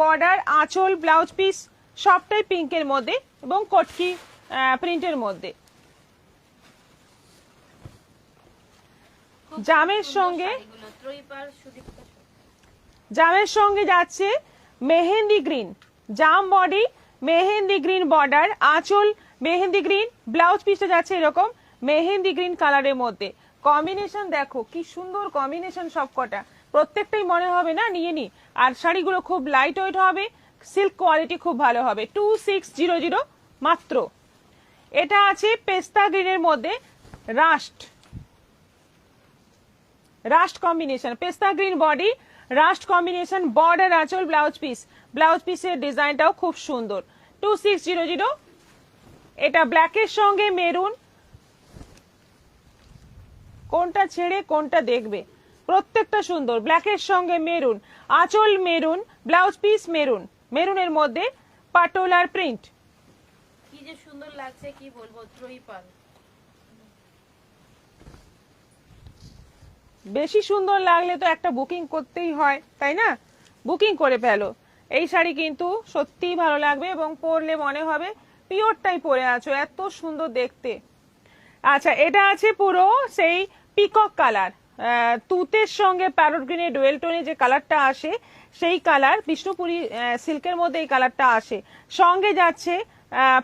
বর্ডার, আঁচল, ব্লাউজ পিস সবটাই পিঙ্কের মধ্যে এবং কটকি প্রিন্টের মধ্যে। খুব জামের সুন্দর সঙ্গে শাড়িগুলো, ত্রয়ীপাল সুদীপ্তা। জামের সঙ্গে যাচ্ছে মেহেন্দি গ্রিন, জাম বডি, মেহেন্দি গ্রিন বর্ডার, আঁচল মেহেন্দি গ্রিন, ব্লাউজ পিসটা যাচ্ছে এরকম মেহেন্দি গ্রিন কালারের মধ্যে। কম্বিনেশন দেখো কি সুন্দর কম্বিনেশন, সবকটা প্রত্যেকটাই মনে হবে না নিয়ে নি। আর শাড়িগুলো খুব লাইট ওয়েট হবে, সিল্ক কোয়ালিটি খুব ভালো হবে। 2600 মাত্র। এটা আছে পেস্তা গ্রিনের মধ্যে রাস্ট, রাস্ট কম্বিনেশন, পেস্তা green body, rust combination, border, আঁচল, ব্লাউজ পিস। ব্লাউজ পিসের ডিজাইনটাও খুব সুন্দর। 2600। এটা ব্ল্যাকের সঙ্গে মেরুন, কোনটা ছেড়ে কোনটা দেখবে, প্রত্যেকটা সুন্দর। ব্ল্যাকের সঙ্গে মেরুন, আঁচল মেরুন, ব্লাউজ পিস মেরুন, মেরুনের মধ্যে পাটোলার প্রিন্ট। কি যে সুন্দর লাগছে কি বলবো, ত্রয়ীপাল। বেশি সুন্দর লাগলে তো একটা বুকিং করতেই হয়, তাই না? বুকিং করে ফেলো। এই শাড়ি কিন্তু সত্যিই ভালো লাগবে এবং পরলে মনে হবে পিওরটাই পরে আছো, এত সুন্দর দেখতে। আচ্ছা, এটা আছে পুরো সেই পিকক কালার, তুতের সঙ্গে প্যারট গ্রিনের ডুয়েল টোনে যে কালারটা আসে সেই কালার, বিষ্ণুপুরি সিল্কের মধ্যে এই কালারটা আসে। সঙ্গে যাচ্ছে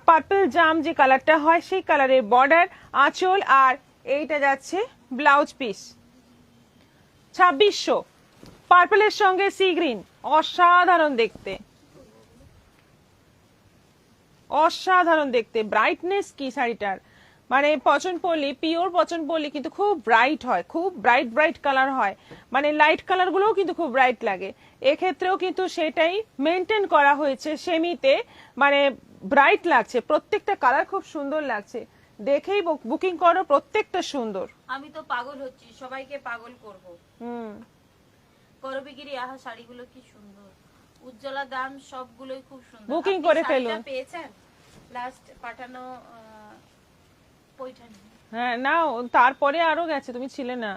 পার্পল জাম যে কালারটা হয় সেই কালারের বর্ডার, আঁচল, আর এইটা যাচ্ছে ব্লাউজ পিস। 2600। পার্পলের সঙ্গে সি গ্রিন, অসাধারণ দেখতে, অসাধারণ দেখতে। ব্রাইটনেস কি শাড়িটার, মানে পছন্দ পড়লে, পিওর পছন্দ পড়লে কিন্তু খুব ব্রাইট হয়, খুব ব্রাইট ব্রাইট কালার হয়, মানে লাইট কালার গুলোও কিন্তু খুব ব্রাইট লাগে। এক্ষেত্রেও কিন্তু সেটাই মেনটেন করা হয়েছে সেমিতে, মানে ব্রাইট লাগছে, প্রত্যেকটা কালার খুব সুন্দর লাগছে। দেখেই বুকিং করো, প্রত্যেকটা সুন্দর। আমি তো পাগল হচ্ছি, সবাইকে পাগল করব। হুম, করবিগিরি আহা শাড়িগুলো কি সুন্দর, উজ্জ্বলা দাম সবগুলোই খুব সুন্দর। বুকিং আপনি করে শাড়িটা ফেলুন। পেয়েছেন লাস্ট পাঠানো পৈঠানি? হ্যাঁ, না তারপরে আরো গেছে, তুমি ছিলে না।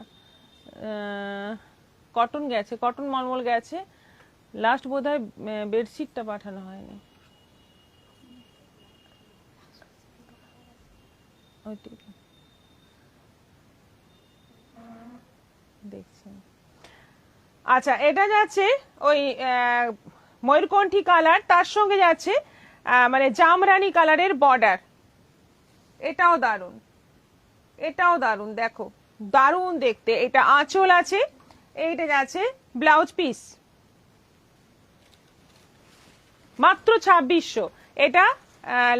কটন গেছে, কটন মলমল গেছে লাস্ট, বোধহয় বেডশিটটা পাঠানো হয়নি। ওইটিকে দেখছি। আচ্ছা, এটা যাচ্ছে ওই ময়ূরকণ্ঠী কালার, তার সঙ্গে যাচ্ছে মানে জামরানি কালারের বর্ডার। এটাও দারুন, এটাও দারুন, দেখো দারুন দেখতে। এটা আঁচল আছে, এইটা যাচ্ছে ব্লাউজ পিস। মাত্র 2600। এটা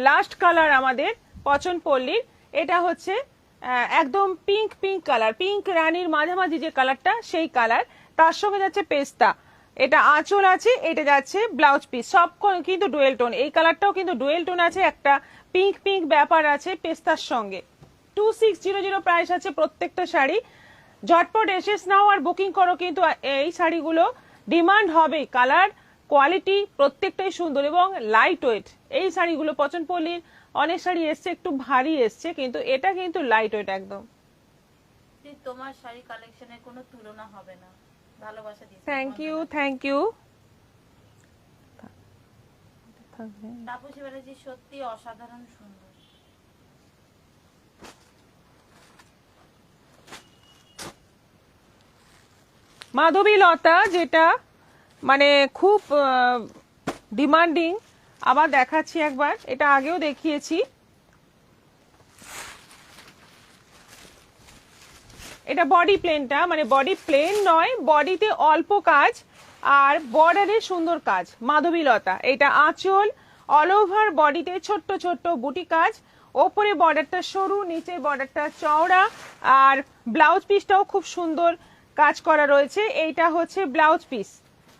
লাস্ট কালার আমাদের পছন্দ পল্লীর। এটা হচ্ছে একদম পিঙ্ক পিঙ্ক কালার, পিঙ্ক রানীর মাঝামাঝি যে কালারটা সেই কালার, তার সঙ্গে যাচ্ছে পেস্তা। এটা আঁচল আছে, এটা যাচ্ছে ব্লাউজ পিস, সব কিন্তু ডুয়েল টোন। এই কালারটাও কিন্তু ডুয়েল টোন আছে, একটা পিঙ্ক পিঙ্ক ব্যাপার আছে পেস্তার সঙ্গে। 2600 প্রাইস আছে প্রত্যেকটা শাড়ি। ঝটপট এসেস নাও আর বুকিং করো, কিন্তু এই শাড়িগুলো ডিমান্ড হবে। কালার কোয়ালিটি প্রত্যেকটাই সুন্দর এবং লাইট ওয়েট। এই শাড়িগুলো পছন্দ পল্লীর অনেক শাড়ি এসছে একটু ভারী এসছে, কিন্তু এটা কিন্তু লাইট ওয়েট একদম। তোমার শাড়ি কালেকশনের কোনো তুলনা হবে না, ভালোবাসা দিচ্ছি। Thank you, thank you. Tapasi Banerjee সত্যি অসাধারণ সুন্দর। মাধবী লতা, যেটা মানে খুব ডিমান্ডিং, আবার দেখাচ্ছি একবার, এটা আগেও দেখিয়েছি। এটা বডি প্লেনটা, মানে বডি প্লেন নয়, বডিতে অল্প কাজ আর বর্ডারে সুন্দর কাজ। মাধবী লতা, এটা আঁচল, অল ওভার বডিতে ছোট্ট ছোট্ট বুটি কাজ, ওপরে বর্ডারটা সরু, নিচে বর্ডারটা চওড়া, আর ব্লাউজ পিসটাও খুব সুন্দর কাজ করা রয়েছে। এইটা হচ্ছে ব্লাউজ পিস,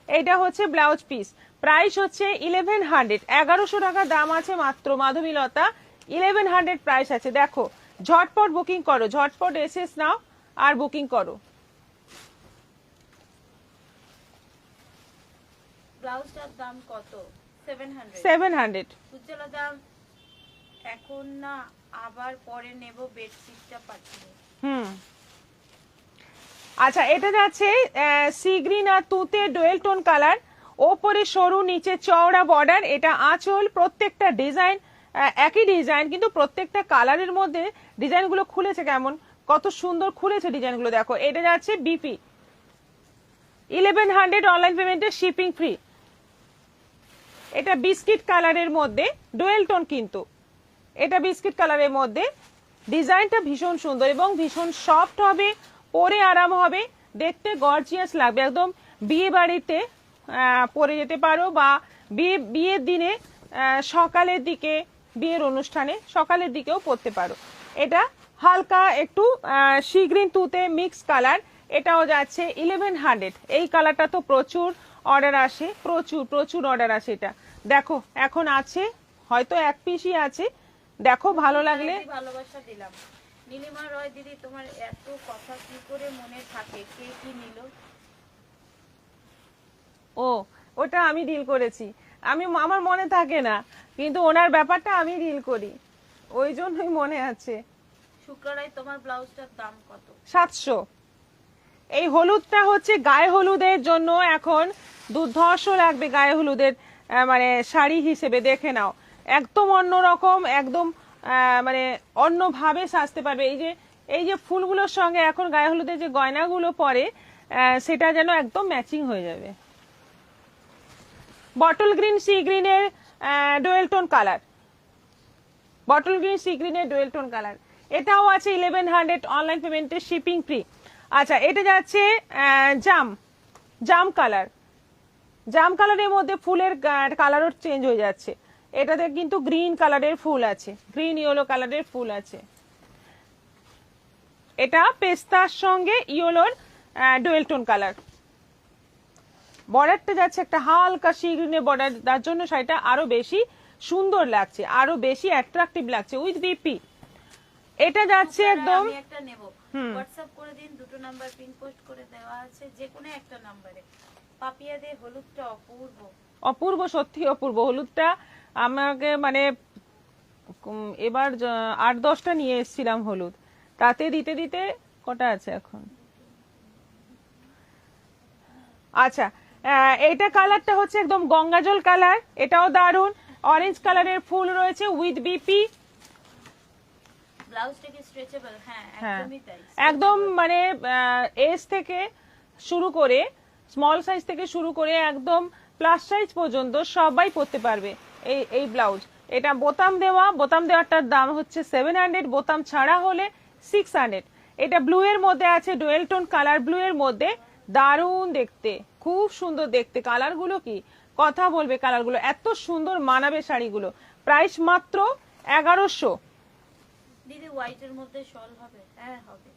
এইটা হচ্ছে ব্লাউজ পিস। প্রাইস হচ্ছে 1100, 1100 টাকা দাম আছে মাত্র। মাধবী লতা 1100 প্রাইস আছে। দেখো ঝটপট বুকিং করো, ঝটপট এসেস নাও আর বুকিং করো। ব্লাউজটার দাম কত? 700। 700। উজ্জ্বলা দাম এখন না, আবার পরে নেব, বেডশিটটা পাঠিয়ে। আচ্ছা, এটা যাচ্ছে সি গ্রিন আর তুতে ডুয়েল টোন কালার, ওপরে সরু নিচে চওড়া বর্ডার, এটা আঁচল, প্রত্যেকটা ডিজাইন একই ডিজাইন, কিন্তু প্রত্যেকটা কালারের মধ্যে ডিজাইনগুলো খুলেছে কেমন, কত সুন্দর খুলেছে ডিজাইনগুলো দেখো। এটা যাচ্ছে বিপি 1100, অনলাইন পেমেন্টে শিপিং ফ্রি। এটা বিস্কিট কালারের মধ্যে ডুয়েল টোন, কিন্তু এটা বিস্কিট কালারের মধ্যে ডিজাইনটা ভীষণ সুন্দর এবং ভীষণ সফট হবে, পরে আরাম হবে, দেখতে গর্জিয়াস লাগবে। একদম বিয়ে বাড়িতে পরে যেতে পারো, বা বিয়ের দিনে সকালের দিকে, বিয়ের অনুষ্ঠানে সকালের দিকেও পরতে পারো। এটা হালকা একটু সি গ্রিন তুতে মিক্স কালার, এটাও যাচ্ছে 1100। এই কালারটা তো প্রচুর অর্ডার আসে, প্রচুর অর্ডার আসে। এটা দেখো এখন আছে, হয়তো এক পিসই আছে, দেখো ভালো লাগলে। ভালোবাসা দিলাম। নীলিমা রয় দিদি, তোমার এত কথা কি করে মনে থাকে, কে কি নিল? ওটা আমি ডিল করেছি, আমার মনে থাকে না, কিন্তু ওনার ব্যাপারটা আমি ডিল করি, ওই জন্যই মনে আছে। শুক্ররায় তোমার ব্লাউজটার দাম কত? 700। এই হলুদটা হচ্ছে গায়ে হলুদের জন্য এখন দুর্ধর্ষ লাগবে, গায়ে হলুদের মানে শাড়ি হিসেবে দেখে নাও, একদম অন্যরকম, একদম মানে অন্যভাবে সাজতে পারবে। এই যে ফুলগুলোর সঙ্গে এখন গায়ে হলুদের যে গয়নাগুলো পরে, সেটা যেন একদম ম্যাচিং হয়ে যাবে। বটল গ্রিন সি গ্রিনের dual tone colour, bottle green C গ্রিনের ডুয়েল টোন কালার, এটাও আছে 1100, অনলাইন পেমেন্টে শিপিং ফ্রি। আচ্ছা, এটা যাচ্ছে জাম কালার, জাম কালারের মধ্যে ফুলের কালারও চেঞ্জ হয়ে যাচ্ছে। এটাতে কিন্তু গ্রিন কালারের ফুল আছে, গ্রিন ইয়েলো কালারের ফুল আছে। এটা পেস্তার সঙ্গে ইয়েলোর ডুয়েল টোন কালার। বর্ডারটা যাচ্ছে একটা হালকা সি গ্রিনের বর্ডার, তার জন্য শাড়িটা আরো বেশি সুন্দর লাগছে, আরো বেশি অ্যাট্রাকটিভ লাগছে উইথ বিপি। এটা যাচ্ছে একদম, আমি একটা নেব, হোয়াটসঅ্যাপ করে দিন, দুটো নাম্বার পিন পোস্ট করে দেওয়া আছে, যে কোনো একটা নাম্বারে। পাপিয়া দে, হলুদটা অপূর্ব, অপূর্ব, সত্যি অপূর্ব। হলুদটা আমাকে মানে এবার 8-10টা নিয়ে এসেছিলাম হলুদ, তাতে দিতে দিতে কটা আছে এখন। আচ্ছা, এইটা কালারটা হচ্ছে একদম গঙ্গাজল কালার, এটাও দারুন, অরেঞ্জ কালারের ফুল রয়েছে উইথ বিপি। ব্লাউজটা কি স্ট্রেচেবল? হ্যাঁ, একদমই তাই, একদম মানে এস থেকে শুরু করে, স্মল সাইজ থেকে শুরু করে একদম প্লাস সাইজ পর্যন্ত সবাই পরতে পারবে এই ব্লাউজ। এটা বোতাম দেওয়াটার দাম হচ্ছে 700, বোতাম ছাড়া হলে 600। এটা ব্লু এর মধ্যে আছে, ডুয়েল টোন কালার ব্লু এর মধ্যে, দারুণ দেখতে, খুব সুন্দর দেখতে। কালারগুলো কি কথা বলবে, কালারগুলো এত সুন্দর মানাবে শাড়িগুলো। প্রাইস মাত্র 1100। দিদি হোয়াইটের মধ্যে শল হবে? হ্যাঁ হবে।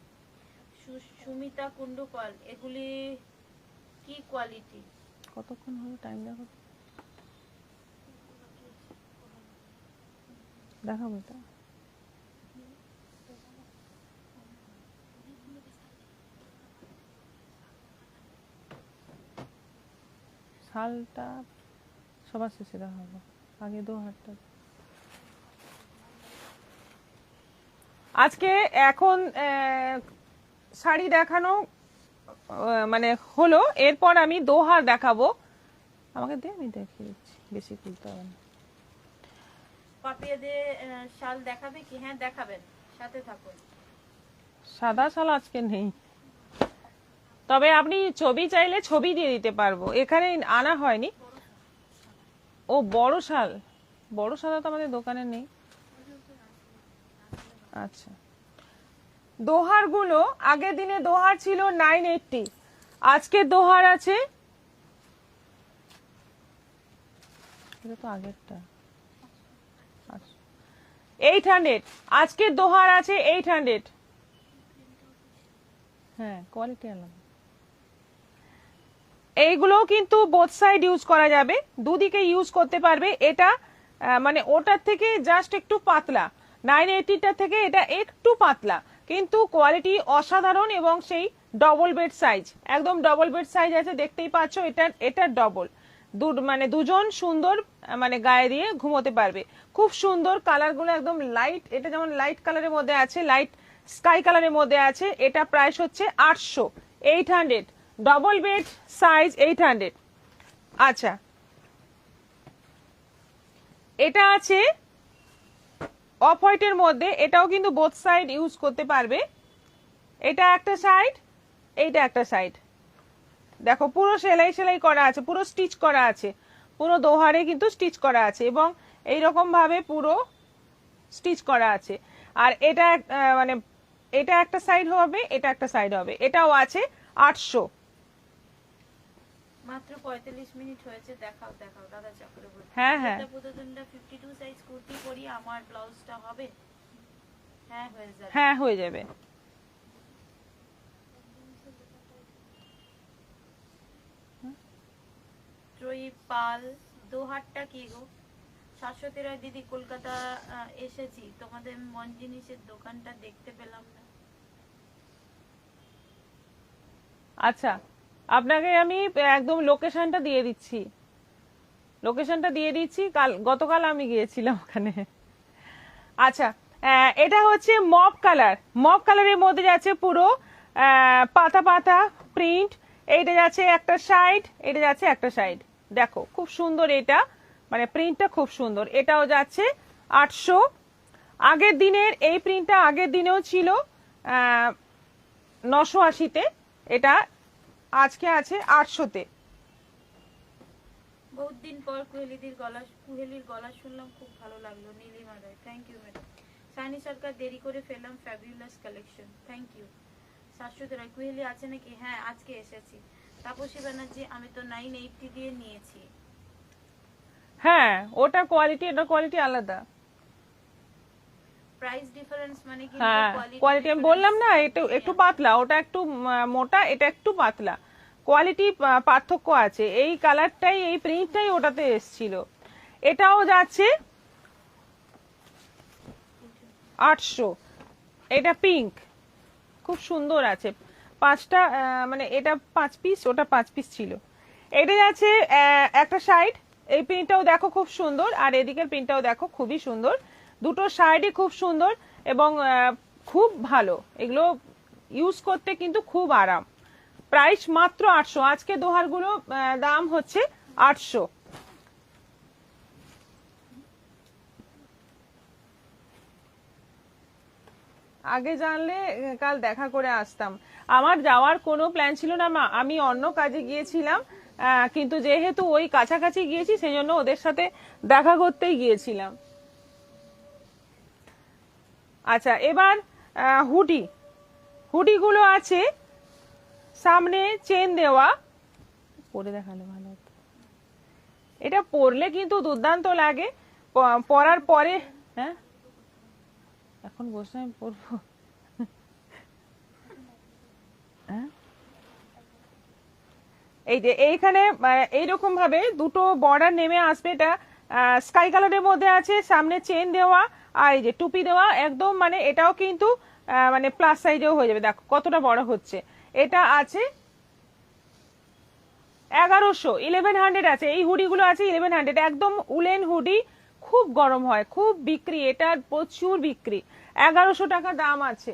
সুমিতা কুন্ডু পাল, এগুলি কি কোয়ালিটি? কতক্ষণ হলো টাইম দেখো, দেখাবো এটা। শালটা সবার শেষে দেখাবো, আগে 2 হাতটা। আজকে এখন শাড়ি দেখানো মানে হলো, এরপর আমি দোহার দেখাবো। আমাকে দে, আমি দেখিয়ে দিচ্ছি, বেশি খুলতে হবে না। পাপিয়া দে শাল দেখাবে কি? হ্যাঁ দেখাবেন, সাথে থাকুন। সাদা শাল আজকে নেই, তবে আপনি ছবি চাইলে ছবি দিয়ে দিতে পারবো, এখানে আনা হয়নি। ও বড় শাল, বড় সাদা তো আমাদের দোকানে নেই। আচ্ছা, দোহার গুলো আগের দিনে দোহার ছিল 980, আজকে দোহার আছে, এটা তো আগেরটা 800, আজকে দোহার আছে 800। হ্যাঁ, কোয়ালিটি আলাদা। এইগুলো কিন্তু বোথ সাইড ইউজ করা যাবে, দুদিকে ইউজ করতে পারবে। এটা মানে ওটার থেকে জাস্ট একটু পাতলা, 980টা থেকে এটা একটু পাতলা, কিন্তু কোয়ালিটি অসাধারণ। এবং সেই ডবল বেড সাইজ, একদম ডবল বেড সাইজ আছে, দেখতেই পাচ্ছ। এটা ডবল, মানে দুজন সুন্দর মানে গায়ে দিয়ে ঘুমোতে পারবে, খুব সুন্দর। কালারগুলো একদম লাইট, এটা যেমন লাইট কালারের মধ্যে আছে, লাইট স্কাই কালারের মধ্যে আছে। এটা প্রাইস হচ্ছে 800, 800, ডবল বেড সাইজ 800। আচ্ছা, এটা আছে অফ হোয়াইটের মধ্যে, এটাও কিন্তু বোথ সাইড ইউজ করতে পারবে। এটা একটা সাইড, এইটা একটা সাইড, দেখো পুরো সেলাই সেলাই করা আছে, পুরো স্টিচ করা আছে, পুরো দোহারে কিন্তু স্টিচ করা আছে এবং এইরকম ভাবে পুরো স্টিচ করা আছে। আর এটা মানে এটা একটা সাইড হবে, এটা একটা সাইড হবে। এটাও আছে 800। মাত্র 45 মিনিট হয়েছে, দেখাও দেখাও দাদা চক্রবর্তী। হ্যাঁ, হ্যাঁ। এটা পুতদণ্ডা 52 সাইজ কুর্তি পরি, আমার ব্লাউজটা হবে? হ্যাঁ হয়ে যাবে। হ্যাঁ হয়ে যাবে। ত্রয়ী পাল, দোহারটা কি গো? শাশ্বতী রায় দিদি, কলকাতা এসেছি, তোমাদের মন জিনিসের দোকানটা দেখতে পেলাম না। আচ্ছা, আপনাকে আমি একদম লোকেশনটা দিয়ে দিচ্ছি, লোকেশনটা দিয়ে দিচ্ছি। গতকাল আমি গিয়েছিলাম ওখানে। আচ্ছা, এটা হচ্ছে মপ কালার, মপ কালারের মধ্যে যাচ্ছে পুরো পাতা পাতা প্রিন্ট। এইটা যাচ্ছে একটা সাইড, এটা যাচ্ছে একটা সাইড, দেখো খুব সুন্দর। এটা মানে প্রিন্টটা খুব সুন্দর। এটাও যাচ্ছে 800। আগের দিনের এই প্রিন্টটা আগের দিনেও ছিল 980-তে, এটা আজকে আছে 800-তে। বহুত দিন পর কুহেলির গলা শুনলাম, খুব ভালো লাগলো। Nilima Roy, thank you madam. Sunny Sarkar, দেরি করে ফেললাম, fabulous collection, thank you. Shashwati Roy, Kuheli আছে নাকি? হ্যাঁ আজকে এসেছি। তাপসী ব্যানার্জি, আমি তো 980 দিয়ে নিয়েছি। হ্যাঁ, ওটা কোয়ালিটি, এটা কোয়ালিটি আলাদা। প্রাইস ডিফারেন্স মানে কি? হ্যাঁ, কোয়ালিটি আমি বললাম না, একটু পাতলা, ওটা একটু মোটা, এটা একটু পাতলা, কোয়ালিটি পার্থক্য আছে। এই কালারটাই, এই প্রিন্টটাই ওটাতে এসেছিল। এটাও যাচ্ছে 800। এটা পিঙ্ক, খুব সুন্দর আছে। 5টা মানে এটা 5 পিস, ওটা 5 পিস ছিল। এটা যাচ্ছে একটা সাইড, এই প্রিন্টটাও দেখো খুব সুন্দর, আর এদিকের প্রিন্টটাও দেখো খুবই সুন্দর। দুটো সাইডই খুব সুন্দর এবং খুব ভালো, এগুলো ইউজ করতে কিন্তু খুব আরাম। প্রাইস মাত্র 800। আজকে দোহারগুলো দাম হচ্ছে 800। আগে জানলে কাল দেখা করে আসতাম। আমার যাওয়ার কোনো প্ল্যান ছিল না মা, আমি অন্য কাজে গিয়েছিলাম, কিন্তু যেহেতু ওই কাছাকাছি গিয়েছি সেই জন্য ওদের সাথে দেখা করতেই গিয়েছিলাম। আচ্ছা, এবার হুডি, হুডিগুলো আছে সামনে চেন দেওয়া, পরে দেখালে ভালো হতো। এটা পরলে কিন্তু দুর্দান্ত লাগে, পরার পরে। হ্যাঁ, এখন বসে আমি পরবো। এই যে এইখানে এইরকম ভাবে দুটো বর্ডার নেমে আসবে। এটা স্কাই কালারের মধ্যে আছে, সামনে চেন দেওয়া আর এই যে টুপি দেওয়া একদম, মানে এটাও কিন্তু মানে প্লাস সাইজেও হয়ে যাবে, দেখো কতটা বড় হচ্ছে। এটা আছে 1100, 1100 আছে। এই হুডিগুলো আছে 1100, একদম উলেন হুডি, খুব গরম হয়, খুব বিক্রি, এটার প্রচুর বিক্রি। 1100 টাকা দাম আছে।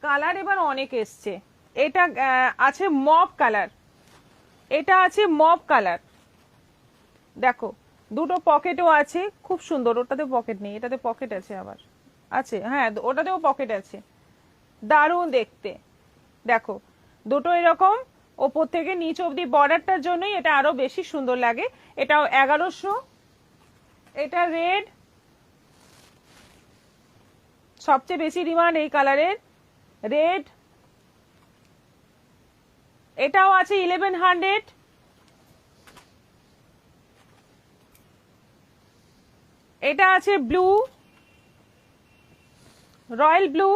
কালার এবার অনেক এসছে। এটা আছে মপ কালার, এটা আছে মপ কালার, দেখো দুটো পকেটও আছে, খুব সুন্দর। ওটাতে পকেট নেই, এটাতে পকেট আছে, আবার আছে, হ্যাঁ ওটাতেও পকেট আছে, দারুণ দেখতে। দেখো দুটো এরকম ওপর থেকে নিচ অব্দি বর্ডারটার জন্যই এটা আরো বেশি সুন্দর লাগে। এটাও 1100। এটা রেড, সবচেয়ে বেশি ডিমান্ড এই কালারের, রেড। এটাও আছে 1100। এটা আছে ব্লু, রয়্যাল ব্লু,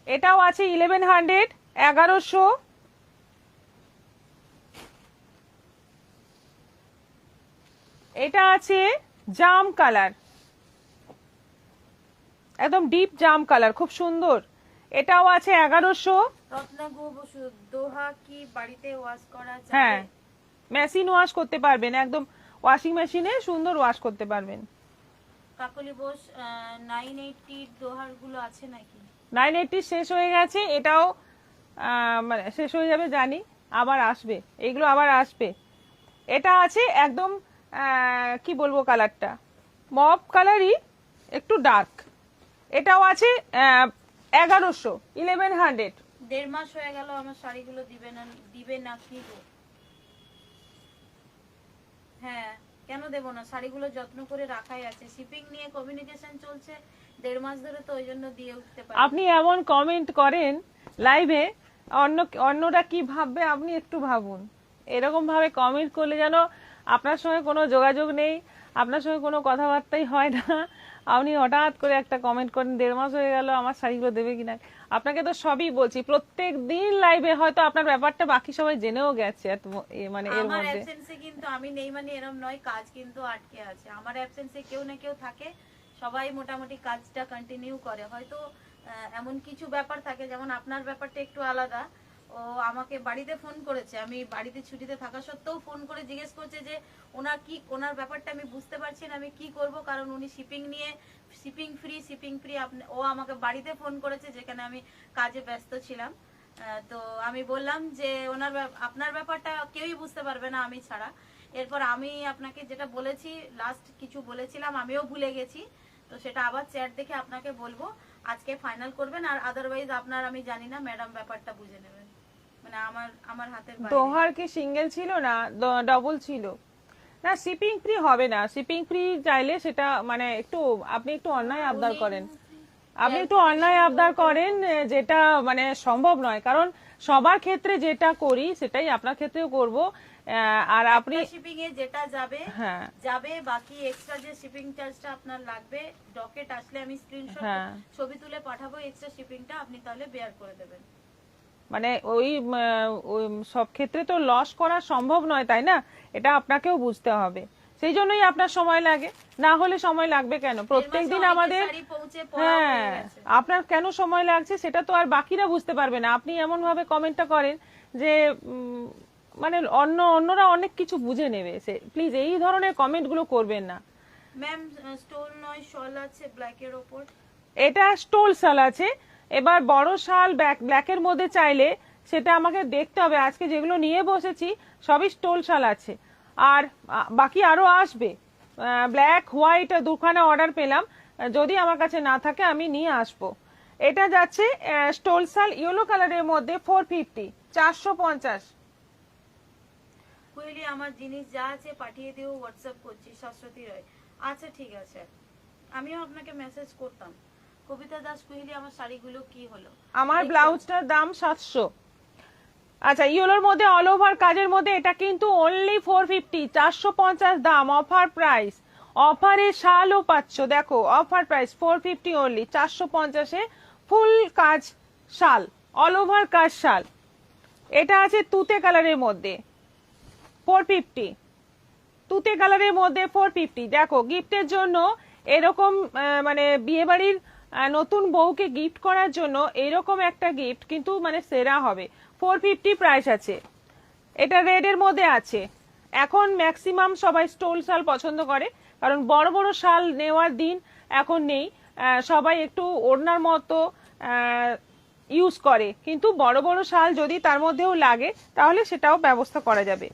এটাও আছে 1100, 1100। এটা আছে জাম কালার, একদম ডিপ জাম কালার, খুব সুন্দর। এটাও আছে 1100। রত্নাগো বসু, দোহা কি বাড়িতে ওয়াশ করা যাবে? হ্যাঁ, মেশিন ওয়াশ করতে পারবেন, একদম ওয়াশিং মেশিনে সুন্দর ওয়াশ করতে পারবেন। কাকলি বোস, 980 দোহার গুলো আছে নাকি? 980 শেষ হয়ে গেছে, এটাও মানে শেষ হয়ে যাবে জানি, আবার আসবে, এগুলো আবার আসবে। এটা আছে একদম কি বলবো কালারটা মপ কালারই একটু ডার্ক। এটাও আছে 1100, 1100। 1.5 মাস হয়ে গেল আমার শাড়িগুলো দিবে না কি গো? হ্যাঁ, কেন দেব না, শাড়িগুলো যত্ন করে রাখাই আছে, শিপিং নিয়ে কমিউনিকেশন চলছে 1.5 মাস ধরে, তো ওই জন্য দিয়ে উঠতে পারি। আপনি এমন কমেন্ট করেন লাইভে, অন্যরা কি ভাববে আপনি একটু ভাবুন। এরকম ভাবে কমেন্ট করলে যেন আপনার সঙ্গে কোনো যোগাযোগ নেই, আপনার সঙ্গে কোনো কথাবার্তাই হয় না, আপনি হঠাৎ করে একটা কমেন্ট করেন 1.5 মাস হয়ে গেল আমার শাড়িগুলো দেবে কিনা। আপনাকে তো সবই বলছি, প্রত্যেক দিন লাইভে হয়তো আপনার ব্যাপারটা বাকি সবাই জেনেও গেছে, মানে এর আমার মধ্যে অ্যাবসেন্সে কিন্তু আমি নেই মানে এরকম নয়, কাজ কিন্তু আটকে আছে। আমার অ্যাবসেন্সে কেউ না কেউ থাকে, সবাই মোটামুটি কাজটা কন্টিনিউ করে। হয়তো এমন কিছু ব্যাপার থাকে, যেমন আপনার ব্যাপারটা একটু আলাদা। ও আমাকে বাড়িতে ফোন করেছে, আমি বাড়িতে ছুটিতে থাকা সত্ত্বেও ফোন করে জিজ্ঞেস করছে যে ওনার ব্যাপারটা আমি বুঝতে পারছি না, আমি কি করব, কারণ উনি শিপিং ফ্রি। ও আমাকে বাড়িতে ফোন করেছে, যেখানে আমি কাজে ব্যস্ত ছিলাম। তো আমি বললাম যে আপনার ব্যাপারটা কেউই বুঝতে পারবে না আমি ছাড়া। এরপর আমি আপনাকে যেটা বলেছি, লাস্ট কিছু বলেছিলাম, আমিও ভুলে গেছি, তো সেটা আবার চ্যাট দেখে আপনাকে বলবো। আজকে ফাইনাল করবেন, আর আদারওয়াইজ আপনার আমি জানি না, ম্যাডাম ব্যাপারটা বুঝে নেবেন, মানে আমার হাতের বাইরে। দোহার কি সিঙ্গেল ছিল না ডবল ছিল? না, শিপিং ফ্রি হবে না। শিপিং ফ্রি চাইলে সেটা মানে আপনি একটু অন্যায় আবদার করেন, আপনি একটু অন্যায় আবদার করেন, যেটা মানে সম্ভব নয়। কারণ সবার ক্ষেত্রে যেটা করি সেটাই আপনার ক্ষেত্রেও করব। আর আপনি শিপিং এ যেটা যাবে হ্যাঁ যাবে, বাকি এক্সট্রা যে শিপিং চার্জটা আপনার লাগবে, ডকেট আসলে আমি স্ক্রিনশট হ্যাঁ ছবি তুলে পাঠাবো, এক্সট্রা শিপিংটা আপনি তাহলে বেয়ার করে দেবেন। মানে ওই সব ক্ষেত্রে তো লস করা সম্ভব নয়, তাই না? এটা আপনাকেও বুঝতে হবে। সেই জন্যই আপনার সময় লাগে, না হলে সময় লাগবে কেন? প্রত্যেকদিন আমাদের হ্যাঁ, আপনার কেন সময় লাগছে সেটা তো আর বাকিরা বুঝতে পারবে না। আপনি এমন ভাবে কমেন্টটা করেন যে মানে অন্যরা অনেক কিছু বুঝে নেবে। প্লিজ এই ধরনের কমেন্ট গুলো করবেন না। ম্যাম স্টোল নয়, শল আছে ব্ল্যাকের ওপর। এটা স্টোল শাল আছে। এবার বড় শাল ব্ল্যাকের মধ্যে চাইলে সেটা আমাকে দেখতে হবে। আজকে যেগুলো নিয়ে বসেছি সবই স্টোল শাল আছে, আর বাকি আরো আসবে। ব্ল্যাক হোয়াইট দুখানা অর্ডার পেলাম, যদি আমার কাছে না থাকে আমি নিয়ে আসবো। এটা যাচ্ছে স্টোল শাল ইয়েলো কালারের মধ্যে 450, 450। কুইলি আমার জিনিস যা আছে পাঠিয়ে দিও, হোয়াটসঅ্যাপ করছি, শাশ্বতী রয়। আচ্ছা ঠিক আছে, আমিও আপনাকে মেসেজ করতাম। কবিতা দাস কুইলি আমার শাড়িগুলো কি হলো? আমার ব্লাউজটার দাম 700। আচ্ছা, ইয়েলোর মধ্যে অল ওভার কাজের মধ্যে এটা কিন্তু অনলি 450, 450 দাম, অফার প্রাইস। অফারে শালও পাচ্ছ, দেখো অফার প্রাইস 450 অনলি, 450-এ ফুল কাজ শাল, অল ওভার কাজ শাল। এটা আছে তুতে কালারের মধ্যে 450, তুতে কালারের মধ্যে 450। দেখো গিফটের জন্য এরকম মানে বিয়ে বাড়ির নতুন বউকে গিফট করার জন্য এরকম একটা গিফট কিন্তু মানে সেরা হবে। 450 প্রাইস আছে। এটা রেড এর মধ্যে আছে। এখন ম্যাক্সিমাম সবাই স্টোল শাল পছন্দ করে, কারণ বড় বড় শাল নেওয়ার দিন এখন নেই। সবাই একটু ওড়নার মতো ইউজ করে, কিন্তু বড় বড় শাল যদি তার মধ্যেও লাগে তাহলে সেটাও ব্যবস্থা করা যাবে।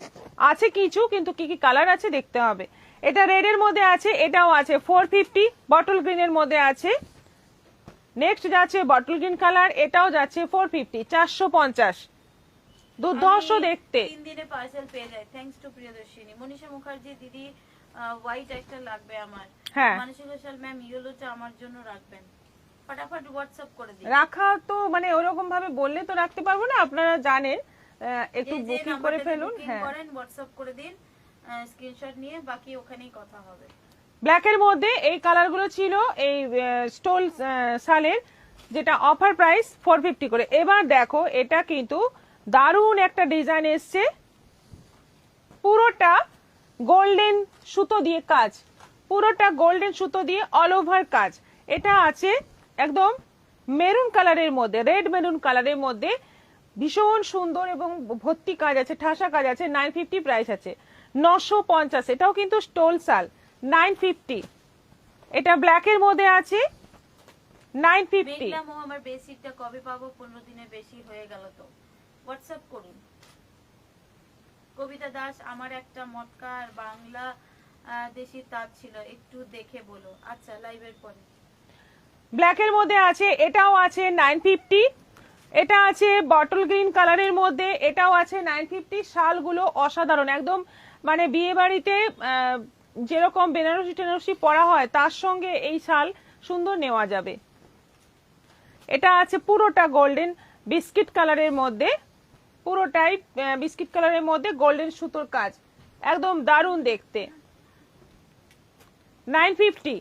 আছে কিছু, কিন্তু কি কি কালার আছে দেখতে হবে। এটা রেড এর মধ্যে আছে, এটাও আছে 450, বটল গ্রিন এর মধ্যে আছে। নেক্সট যাচ্ছে বটল গ্রিন কালার, এটাও যাচ্ছে 450, 450। দুর্ধর্ষ দেখতে। 3 দিনে পার্সেল পেয়ে যায়, থ্যাঙ্কস টু প্রিয়দর্শিনী। মনীষা মুখার্জি দিদি, হোয়াইট একটা লাগবে আমার। হ্যাঁ, মানসী ঘোষাল ম্যাম ইয়েলোটা আমার জন্য রাখবেন, ফটাফট হোয়াটসঅ্যাপ করে দিন। রাখা তো মানে ওরকম ভাবে বললে তো রাখতে পারবো না, আপনারা জানেন। একটু যে বুকিং করে ফেলুন। বুকিং হ্যাঁ, করেন হোয়াটসঅ্যাপ করে দিন, স্ক্রিনশট নিয়ে, বাকি ওখানেই কথা হবে। ব্ল্যাকের মধ্যে এই কালারগুলো ছিল এই স্টোল শালের, যেটা অফার প্রাইস 450 করে। এবার দেখো এটা কিন্তু দারুণ একটা ডিজাইন এসছে, পুরোটা গোল্ডেন সুতো দিয়ে কাজ, পুরোটা গোল্ডেন সুতো দিয়ে অল ওভার কাজ। এটা আছে একদম মেরুন কালারের মধ্যে, রেড মেরুন কালারের মধ্যে, ভীষণ সুন্দর এবং ভর্তি কাজ আছে, ঠাসা কাজ আছে। 950 প্রাইস আছে, 950। এটাও কিন্তু স্টোল শাল, 950। এটা ব্ল্যাকের মধ্যে আছে 950। দেখলাম ও আমার বেসিকটা কবে পাবো, 15 দিনের বেশি হয়ে গেল, তো হোয়াটসঅ্যাপ করুন। কবিতা দাস, আমার একটা মটকা আর বাংলা দেশি তাঁত ছিল, একটু দেখে বলো। আচ্ছা, লাইভের পরে। ব্ল্যাকের মধ্যে আছে, এটাও আছে 950, এটা আছে বটল গ্রিন কালারের মধ্যে, এটাও আছে 950। শালগুলো অসাধারণ একদম, মানে বিয়ে বাড়িতে যেরকম বেনারসি টেনারসি পরা হয় তার সঙ্গে এই শাল সুন্দর নেওয়া যাবে। এটা আছে পুরোটা গোল্ডেন বিস্কিট কালারের মধ্যে, পুরোটাই বিস্কিট কালারের মধ্যে গোল্ডেন সুতোর কাজ, একদম দারুণ দেখতে। 950।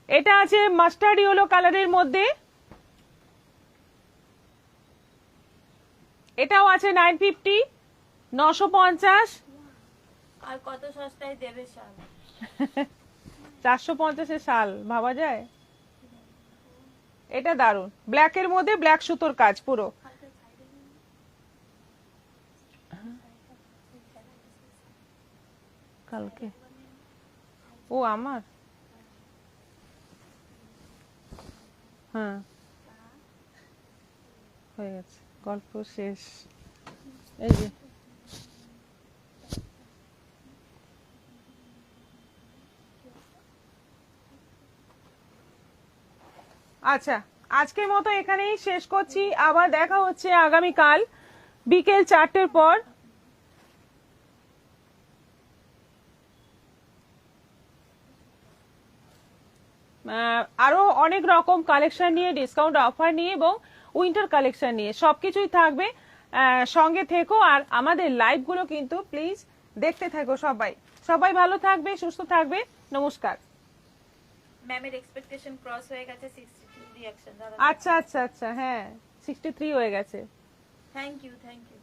এটা আছে মাস্টার্ড ইয়েলো কালারের মধ্যে, এটাও আছে 950, 950। আর কত সস্তায় দেবে শাল? 450-এর শাল ভাবা যায়? এটা দারুন, ব্ল্যাকের মধ্যে ব্ল্যাক সুতোর কাজ পুরো। কালকে ও আমার, হ্যাঁ হয়ে গেছে, গল্প শেষ। এই যে আচ্ছা, আজকের মতো এখানেই শেষ করছি, আবার দেখা হচ্ছে আগামীকাল বিকেল 4টের পর। আরো অনেক রকম কালেকশন নিয়ে, ডিসকাউন্ট অফার নিয়ে এবং উইন্টার কালেকশন নিয়ে সবকিছুই থাকবে। সঙ্গে থেকো, আর আমাদের লাইভগুলো কিন্তু প্লিজ দেখতে থাকো। সবাই সবাই ভালো থাকবে, সুস্থ থাকবে, নমস্কার। ম্যামের এক্সপেকটেশন ক্রস হয়ে গেছে, 62 রিঅ্যাকশন দাদা। আচ্ছা আচ্ছা আচ্ছা, হ্যাঁ 63 হয়ে গেছে। Thank you, thank you.